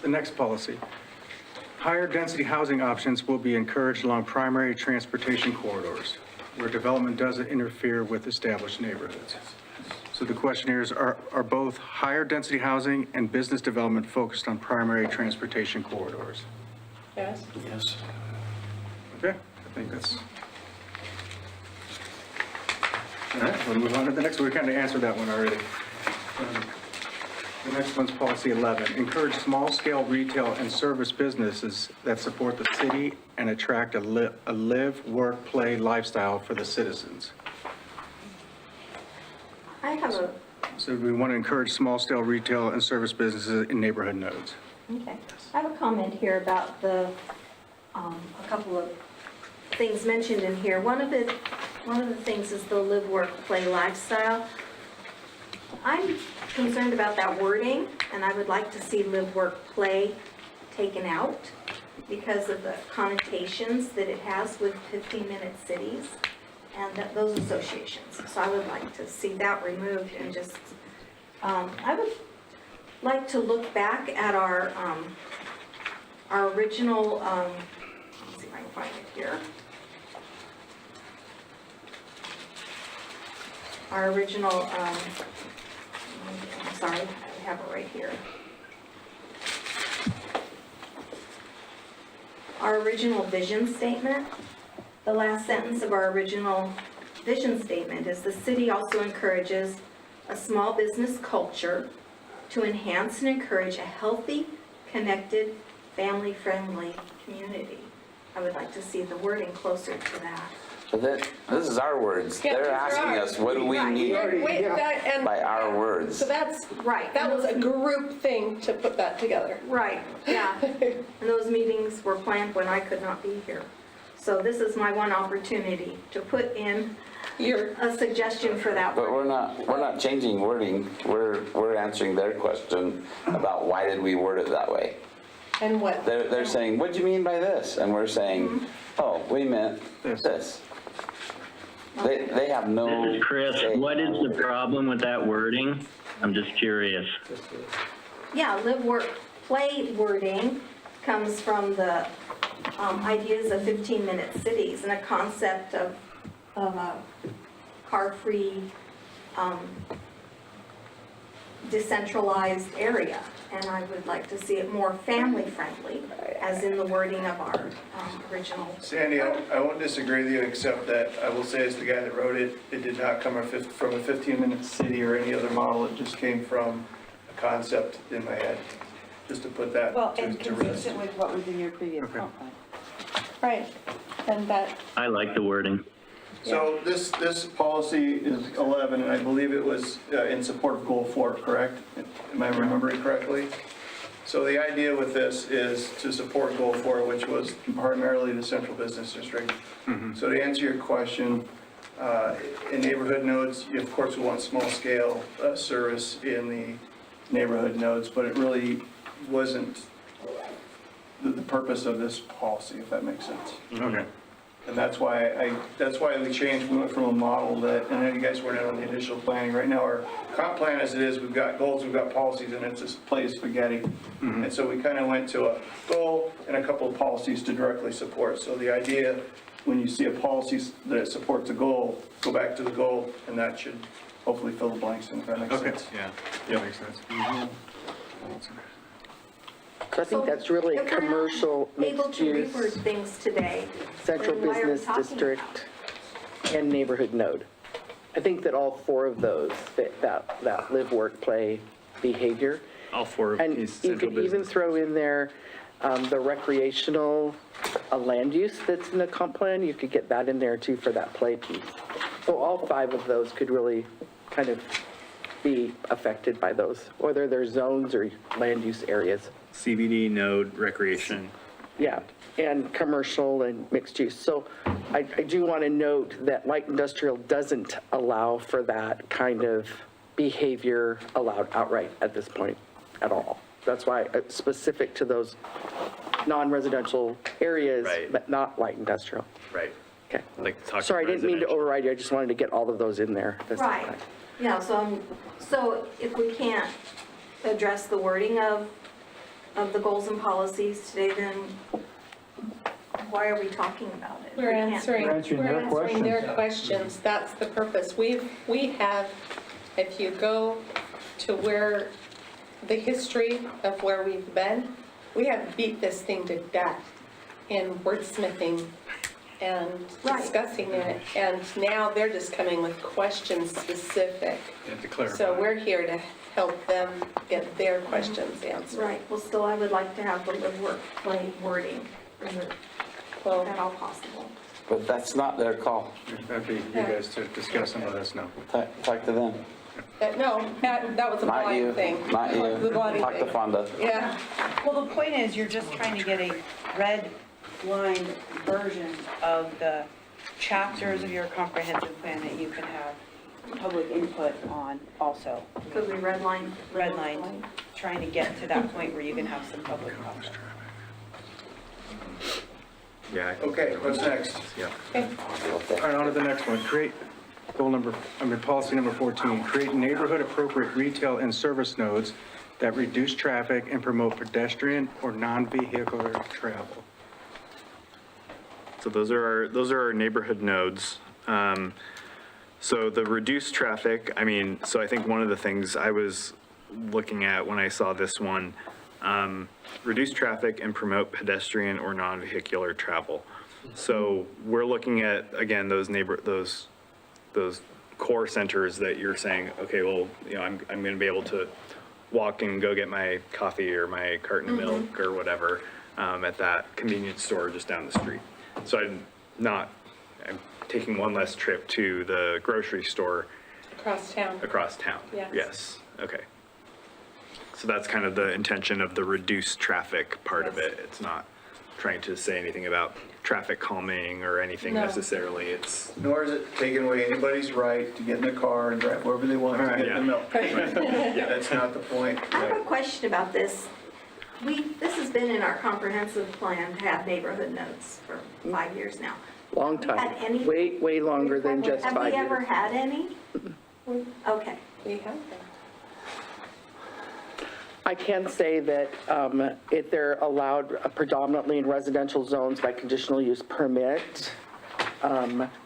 The next policy. Higher density housing options will be encouraged along primary transportation corridors where development doesn't interfere with established neighborhoods. So the question here is, are both higher density housing and business development focused on primary transportation corridors? Yes? Yes. Okay, I think that's. All right, we'll move on to the next. We kind of answered that one already. The next one's policy 11, encourage small-scale retail and service businesses that support the city and attract a live, work, play lifestyle for the citizens. I have a, So we want to encourage small-scale retail and service businesses in neighborhood nodes. okay. I have a comment here about a couple of things mentioned in here. One of the things is the live, work, play lifestyle. I'm concerned about that wording, and I would like to see live, work, play taken out because of the connotations that it has with 15-minute cities and those associations. So I would like to see that removed and just, I would like to look back at our original, let's see if I can find it here. Our original, I'm sorry, I have it right here. Our original vision statement, the last sentence of our original vision statement is the city also encourages a small business culture to enhance and encourage a healthy, connected, family-friendly community. I would like to see the wording closer to that. But this is our words. Yeah, They're these are asking ours. us, what do we need Wait, by our words? So that's, right. That was a group thing to put that together. Right, yeah. And those meetings were planned when I could not be here. So this is my one opportunity to put in a suggestion for that. But we're not changing wording. We're answering their question about why did we word it that way. And what? They're saying, what do you mean by this? And we're saying, oh, we meant this. They have no. This is Chris. What is the problem with that wording? I'm just curious. Yeah, live, work, play wording comes from the ideas of 15-minute cities and a concept of a car-free, decentralized area. And I would like to see it more family-friendly, as in the wording of our original. Sandy, I won't disagree with you, except that I will say as the guy that wrote it, it did not come from a 15-minute city or any other model. It just came from a concept in my head, just to put that Well, to and rest. consistent with what was in your previous comp plan. Right, and that, I like the wording. So this policy is 11, and I believe it was in support of goal 4, correct? Am I remembering correctly? So the idea with this is to support goal 4, which was primarily the central business district. So to answer your question, in neighborhood nodes, you of course want small scale service in the neighborhood nodes, but it really wasn't the purpose of this policy, if that makes sense. Okay. And that's why we changed, we went from a model that, and then you guys weren't in on the initial planning. Right now, our comp plan as it is, we've got goals, we've got policies, and it's this play of spaghetti. And so we kind of went to a goal and a couple of policies to directly support. So the idea, when you see a policy that supports a goal, go back to the goal, and that should hopefully fill the blanks in, if that makes sense. Yeah, that makes sense. So I think that's really If we're not commercial, able mixed to use, reword things today, central then why are we business talking district, and neighborhood node. I think that all 4 of those fit that live, work, play behavior. All 4 of And these you central could even business. throw in there the recreational land use that's in the comp plan. You could get that in there too for that play piece. So all 5 of those could really kind of be affected by those, whether they're zones or land use areas. CBD, node, recreation. Yeah, and commercial and mixed use. So I do want to note that light industrial doesn't allow for that kind of behavior allowed outright at this point at all. That's why it's specific to those non-residential areas, Right. but not light industrial. Right. Okay. Like talk Sorry, I didn't mean to residential. override you. I just wanted to get all of those in there. That's Right. fine. Yeah, so if we can't address the wording of the goals and policies today, then why are we talking about it? we're We can't- answering their questions. questions. That's the purpose. We have, if you go to where, the history of where we've been, we have beat this thing to death in wordsmithing and Right. discussing it. And now they're just coming with questions specific. Yeah, to clarify. So we're here to help them get their questions answered. Right, well, still, I would like to have the live, work, play wording, if Well, at all possible. But that's not their call. That'd be you guys to discuss and let us know. Talk to them. no, that was a Not you, blind thing. not The you. blind Talk to thing. Fonda. Yeah. Well, the point is, you're just trying to get a red line version of the chapters of your comprehensive plan that you can have public input on also. Could we redline? Redline, trying to get to that point where you can have some public comment. Yeah. Okay, what's next? Yeah. All right, on to the next one. Policy number 14, create neighborhood appropriate retail and service nodes that reduce traffic and promote pedestrian or non-vehicular travel. So those are our neighborhood nodes. So the reduced traffic, I mean, so I think one of the things I was looking at when I saw this one, reduce traffic and promote pedestrian or non-vehicular travel. So we're looking at, again, those core centers that you're saying, okay, well, you know, I'm going to be able to walk and go get my coffee or my carton of milk or whatever at that convenience store just down the street. So I'm not I'm taking one less trip to the grocery store Across town. across town. Yes. Yes, okay. So that's kind of the intention of the reduced traffic part of it. It's not trying to say anything about traffic calming or anything No. necessarily. It's, Nor is it taking away anybody's right to get in the car and drive wherever they want to get yeah. the milk. yeah, That's not the point. I have a question about this. This has been in our comprehensive plan to have neighborhood notes for 5 years now. Long Had time, any- way longer than just 5 Have we ever years. had any? Okay. We have them. I can say that if they're allowed predominantly in residential zones by conditional use permit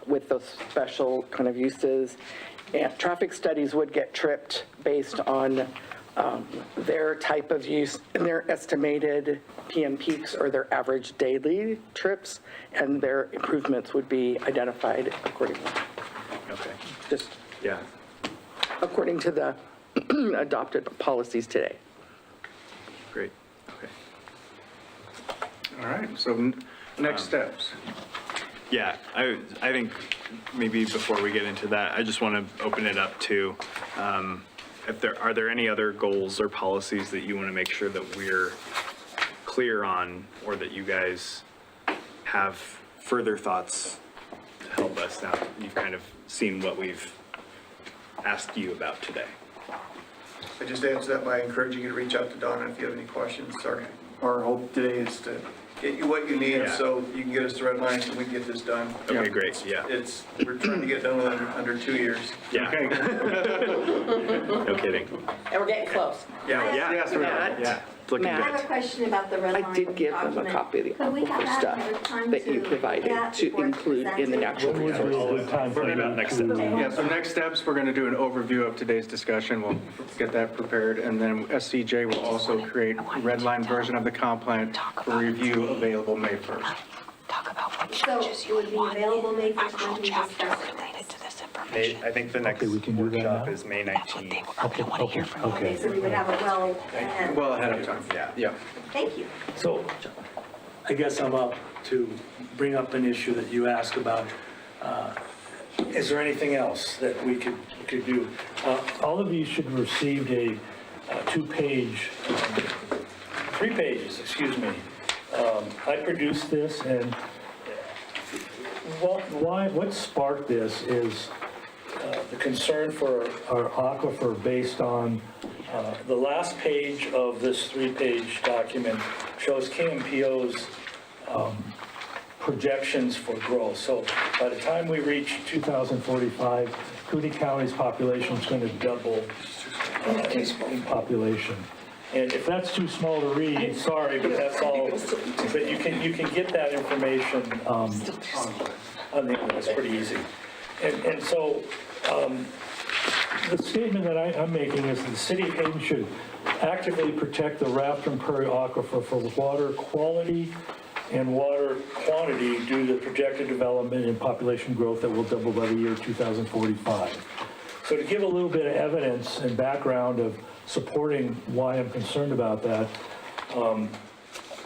with those special kind of uses, and traffic studies would get tripped based on their type of use and their estimated PM peaks or their average daily trips, and their improvements would be identified accordingly. okay, Just yeah. according to the adopted policies today. Great, okay. All right, so next steps. Yeah, I think maybe before we get into that, I just want to open it up to, are there any other goals or policies that you want to make sure that we're clear on, or that you guys have further thoughts to help us now? You've kind of seen what we've asked you about today. I just answer that by encouraging you to reach out to Donna if you have any questions. Our hope today is to get you what you need Yeah. so you can get us the red line so we can get this done. Okay, great, yeah. We're trying to get done with it under 2 years. Yeah. No kidding. And we're getting close. Yeah, yes, we're Matt? yeah, it's looking Matt? I have a good. question about the red line I did give them a document. copy of the Could we have aquifer that stuff another time that you to provided that to before it's include in the presented? natural Would be a resources. good time for We're you about next step. Yeah, so next steps, we're going to do an overview of today's discussion. We'll get that prepared, and then SCJ will also create a red line version of the comp plan for review available May 1st. So it would be available May 1st when we discuss it. I think the next we can do that workshop now. is May 19th. Okay, so we would have it well ahead. Well ahead of time. Yeah. Thank you. So I guess I'm up to bring up an issue that you asked about. Is there anything else that we could do? All of you should have received a 2-page, 3 pages, excuse me. I produced this, and what sparked this is the concern for our aquifer based on the last page of this 3-page document shows KMPO's projections for growth. So by the time we reach 2045, Cooney County's population is going to double in population. And if that's too small to read, sorry, but that's all. But you can get that information on the internet. It's pretty easy. And so the statement that I'm making is that the city of Hayden should actively protect the Rafter and Prairie Aquifer for water quality and water quantity due to projected development and population growth that will double by the year 2045. So to give a little bit of evidence and background of supporting why I'm concerned about that,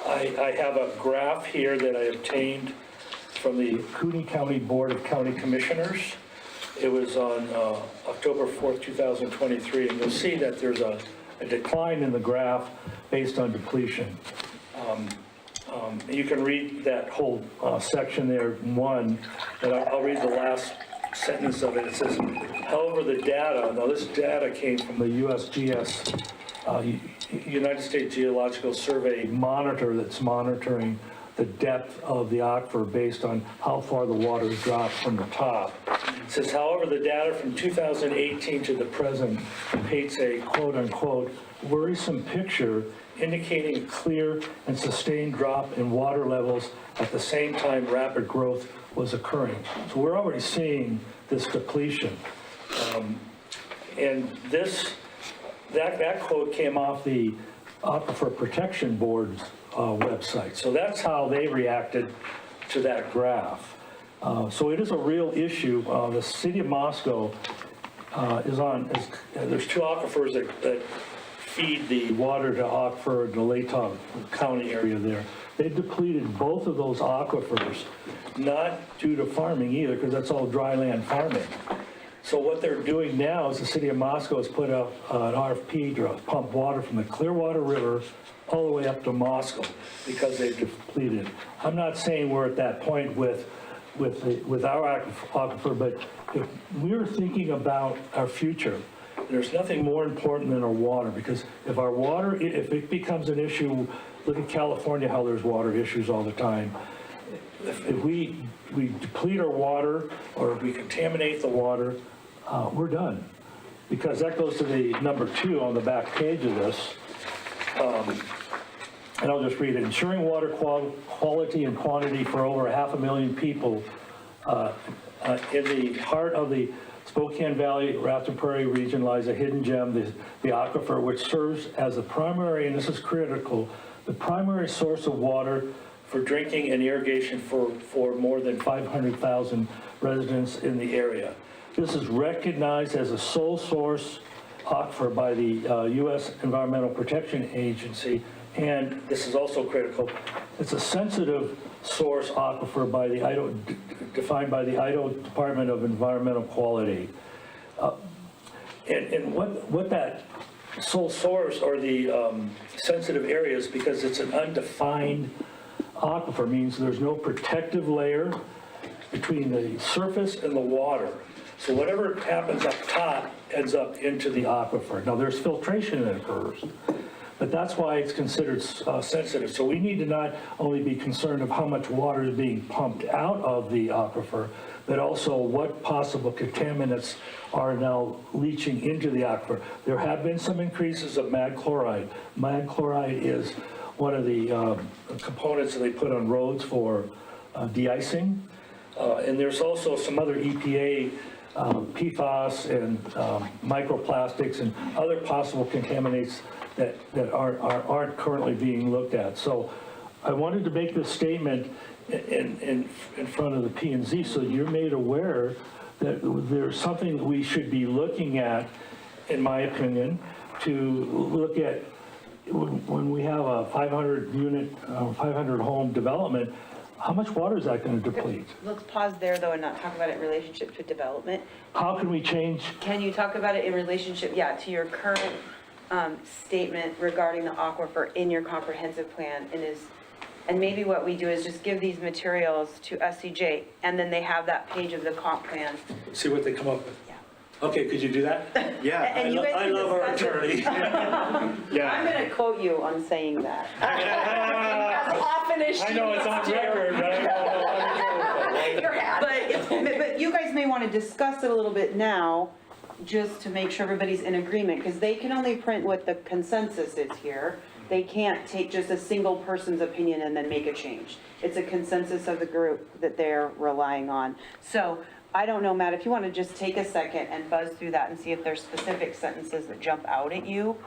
I have a graph here that I obtained from the Cooney County Board of County Commissioners. It was on October 4th, 2023, and you'll see that there's a decline in the graph based on depletion. You can read that whole section there, one, and I'll read the last sentence of it. It says, however, the data, now this data came from the USGS, United States Geological Survey monitor that's monitoring the depth of the aquifer based on how far the water has dropped from the top. It says, however, the data from 2018 to the present paints a quote-unquote worrisome picture indicating a clear and sustained drop in water levels at the same time rapid growth was occurring. So we're already seeing this depletion. And that quote came off the Aquifer Protection Board's website. So that's how they reacted to that graph. So it is a real issue. The city of Moscow there's 2 aquifers that feed the water to aquifer in the Latah County area there. They depleted both of those aquifers, not due to farming either, because that's all dry land farming. So what they're doing now is the city of Moscow has put up an RFP to pump water from the Clearwater River all the way up to Moscow because they've depleted. I'm not saying we're at that point with our aquifer, but if we're thinking about our future, there's nothing more important than our water, because if our water, if it becomes an issue, look at California, how there's water issues all the time. If we deplete our water or if we contaminate the water, we're done. Because that goes to the number 2 on the back page of this. And I'll just read it. Ensuring water quality and quantity for over 500,000 people in the heart of the Spokane Valley, Rafton Prairie region lies a hidden gem, the aquifer, which serves as the primary, and this is critical, the primary source of water for drinking and irrigation for more than 500,000 residents in the area. This is recognized as a sole source aquifer by the U.S. Environmental Protection Agency, and this is also critical, it's a sensitive source aquifer by the Idaho, defined by the Idaho Department of Environmental Quality. And what that sole source or the sensitive areas, because it's an undefined aquifer, means there's no protective layer between the surface and the water. So whatever happens up top ends up into the aquifer. Now there's filtration that occurs, but that's why it's considered sensitive. So we need to not only be concerned of how much water is being pumped out of the aquifer, but also what possible contaminants are now leaching into the aquifer. There have been some increases of mag chloride. Mag chloride is one of the components that they put on roads for de-icing. And there's also some other EPA PFAS and microplastics and other possible contaminants that aren't currently being looked at. So I wanted to make this statement in front of the P&Z so you're made aware that there's something that we should be looking at, in my opinion, to look at when we have a 500 unit, 500 home development, how much water is that going to deplete? Let's pause there, though, and not talk about it in relationship to development. How can we change? Can you talk about it in relationship, to your current statement regarding the aquifer in your comprehensive plan? And maybe what we do is just give these materials to SCJ, and then they have that page of the comp plan. See what they come up with. Okay, could you do that? Yeah. And you guys I can love our discuss it. attorney. Yeah. I'm going to quote you on saying that. As often as she I know it's on needs to. record, right? But you guys may want to discuss it a little bit now, just to make sure everybody's in agreement, because they can only print what the consensus is here. They can't take just a single person's opinion and then make a change. It's a consensus of the group that they're relying on. So I don't know, Matt, if you want to just take a second and buzz through that and see if there's specific sentences that jump out at you.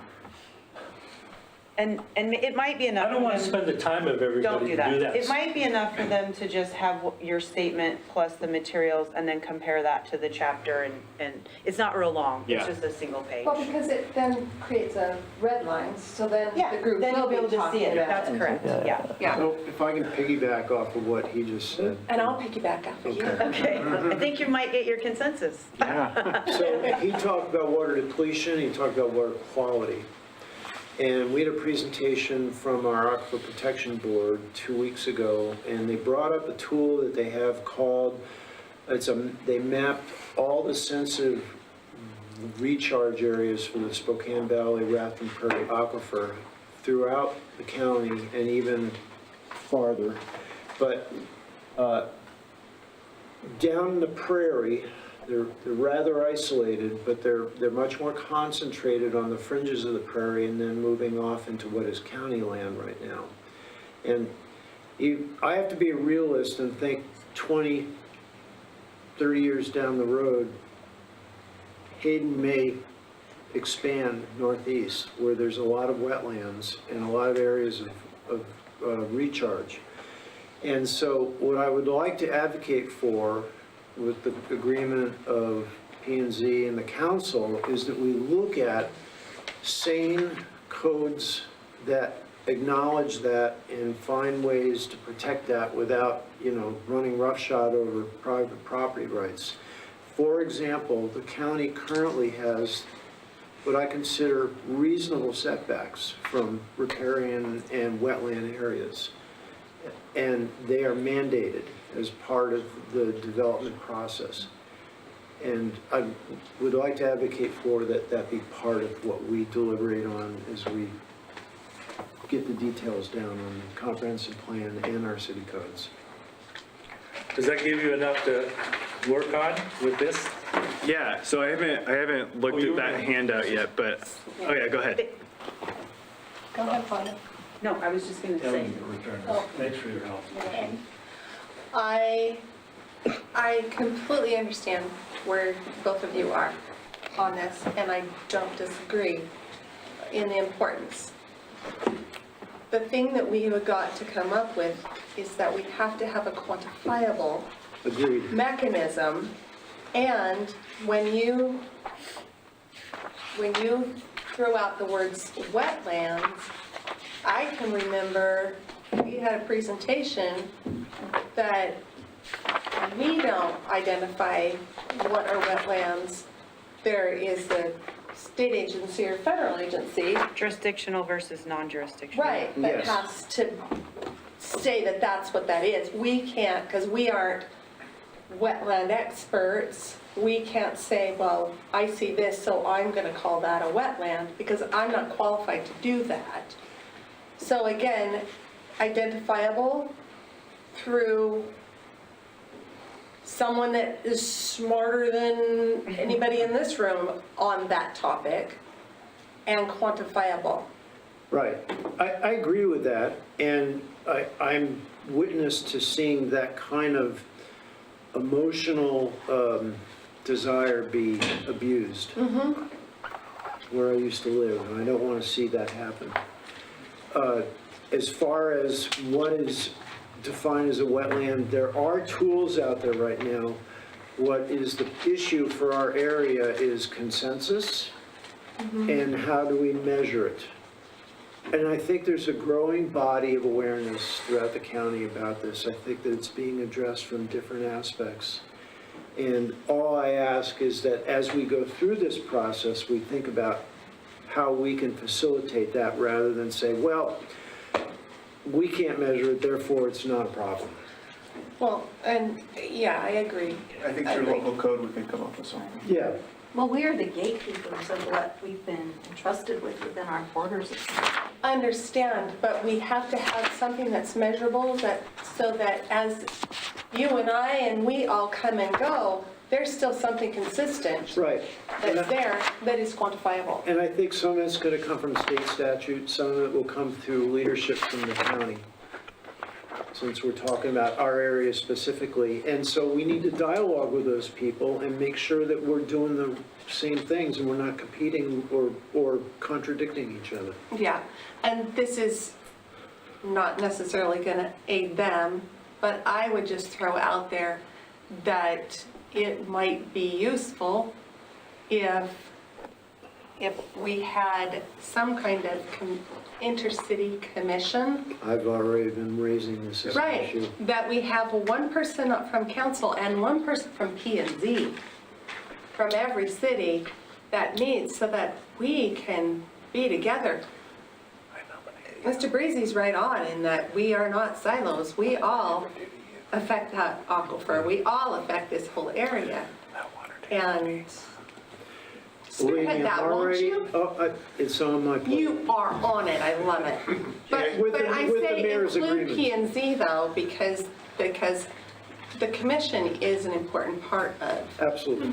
And it might be enough. I don't want to spend the time of everybody Don't to do do that. that. It might be enough for them to just have your statement plus the materials and then compare that to the chapter, and it's not real long. It's Yeah. just a single page. Well, because it then creates a red line, so then the group then will you'll be able to see talking it. about That's it. correct, yeah. Yeah, So if I can piggyback off of what he just said. and I'll piggyback off of you. Okay, I think you might get your consensus. So he talked about water depletion, he talked about water quality. And we had a presentation from our Aquifer Protection Board 2 weeks ago, and they brought up a tool that they have called, they mapped all the sensitive recharge areas for the Spokane Valley, Rafton Prairie Aquifer throughout the county and even farther. But down in the prairie, they're rather isolated, but they're much more concentrated on the fringes of the prairie and then moving off into what is county land right now. And I have to be a realist and think 20, 30 years down the road, Hayden may expand northeast where there's a lot of wetlands and a lot of areas of recharge. And so what I would like to advocate for with the agreement of P&Z and the council is that we look at sane codes that acknowledge that and find ways to protect that without, running roughshod over private property rights. For example, the county currently has what I consider reasonable setbacks from riparian and wetland areas. And they are mandated as part of the development process. And I would like to advocate for that be part of what we deliberate on as we get the details down on the comprehensive plan and our city codes. Does that give you enough to work on with this? Yeah, so I haven't looked at that handout yet, but, oh yeah, go ahead. Go ahead, Paula. No, I was just going to say. Thanks for your help. I completely understand where both of you are on this, and I don't disagree in the importance. The thing that we have got to come up with is that we have to have a quantifiable Agreed. mechanism, and when you throw out the words wetlands, I can remember we had a presentation that we don't identify what are wetlands. There is the state agency or federal agency. Jurisdictional versus non-jurisdictional. Right, that has to say that that's what that is. We can't, because we aren't wetland experts, we can't say, well, I see this, so I'm going to call that a wetland, because I'm not qualified to do that. So again, identifiable through someone that is smarter than anybody in this room on that topic, and quantifiable. Right. I agree with that, and I'm witness to seeing that kind of emotional desire be abused where I used to live, and I don't want to see that happen. As far as what is defined as a wetland, there are tools out there right now. What is the issue for our area is consensus, and how do we measure it? And I think there's a growing body of awareness throughout the county about this. I think that it's being addressed from different aspects. And all I ask is that as we go through this process, we think about how we can facilitate that rather than say, well, we can't measure it, therefore it's not a problem. Well, and yeah, I agree. I think through local code, we could come up with something. Yeah. Well, we are the gatekeepers of what we've been entrusted with within our borders. I understand, but we have to have something that's measurable, so that as you and I and we all come and go, there's still something consistent. Right. That's there, that is quantifiable. And I think some of it's going to come from state statute, some of it will come through leadership from the county, since we're talking about our area specifically. And so we need to dialogue with those people and make sure that we're doing the same things and we're not competing or contradicting each other. Yeah, and this is not necessarily going to aid them, but I would just throw out there that it might be useful if we had some kind of intercity commission. I've already been raising this as an issue. Right, that we have one person up from council and one person from P&Z from every city that meets, so that we can be together. Mr. Breezy's right on in that we are not silos. We all affect that aquifer. We all affect this whole area. And spearhead that, won't you? Oh, it's on my plate. You are on it. I love it. But, With but the- I with the say mayor's include agreement. P&Z though, because the commission is an important part of. Absolutely.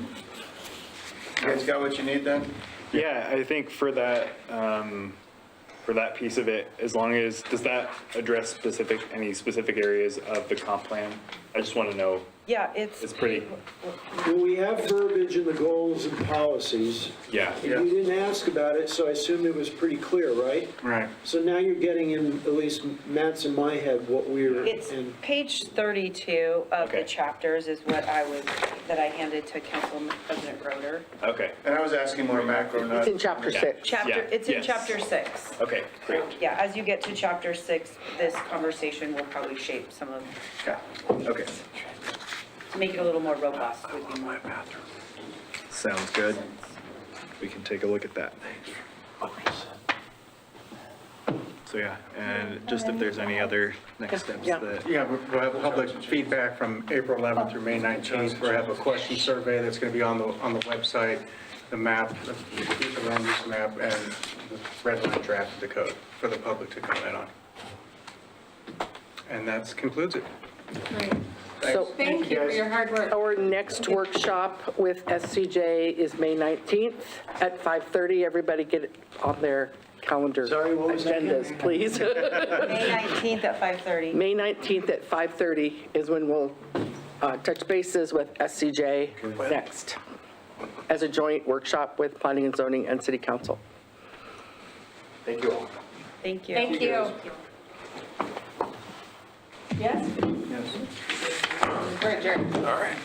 You guys got what you need then? Yeah, I think for that piece of it, as long as, does that address any specific areas of the comp plan? I just want to know. Yeah, it's. It's pretty, Well, we have verbiage in the goals and policies. yeah. You didn't ask about it, so I assumed it was pretty clear, right? Right. So now you're getting in, at least Matt's in my head, what we're, It's and page 32 of Okay. the chapters is what that I handed to Council President Roeder. Okay, And I was asking more macro, not. It's in chapter 6. It's in yes. chapter 6. okay, great. Yeah, as you get to chapter 6, this conversation will probably shape some of, Okay, to make it a little more robust would be more. sounds good. We can take a look at that. So yeah, and just if there's any other next steps Yeah. that, Yeah, we'll have public feedback from April 11th through May 19th. We'll have a question survey that's going to be on the website, the map, the future land use map, and the red line draft of the code for the public to comment on. And that concludes it. So Thank you for your hard work. our next workshop with SCJ is May 19th at 5:30. Everybody get it on their calendar Sorry, what was that? agendas, please. May 19th at 5:30. May 19th at 5:30 is when we'll touch bases with SCJ next, as a joint workshop with Planning and Zoning and City Council. Thank you all. Thank you. Thank you. Yes? Yes. We're adjourned. All right.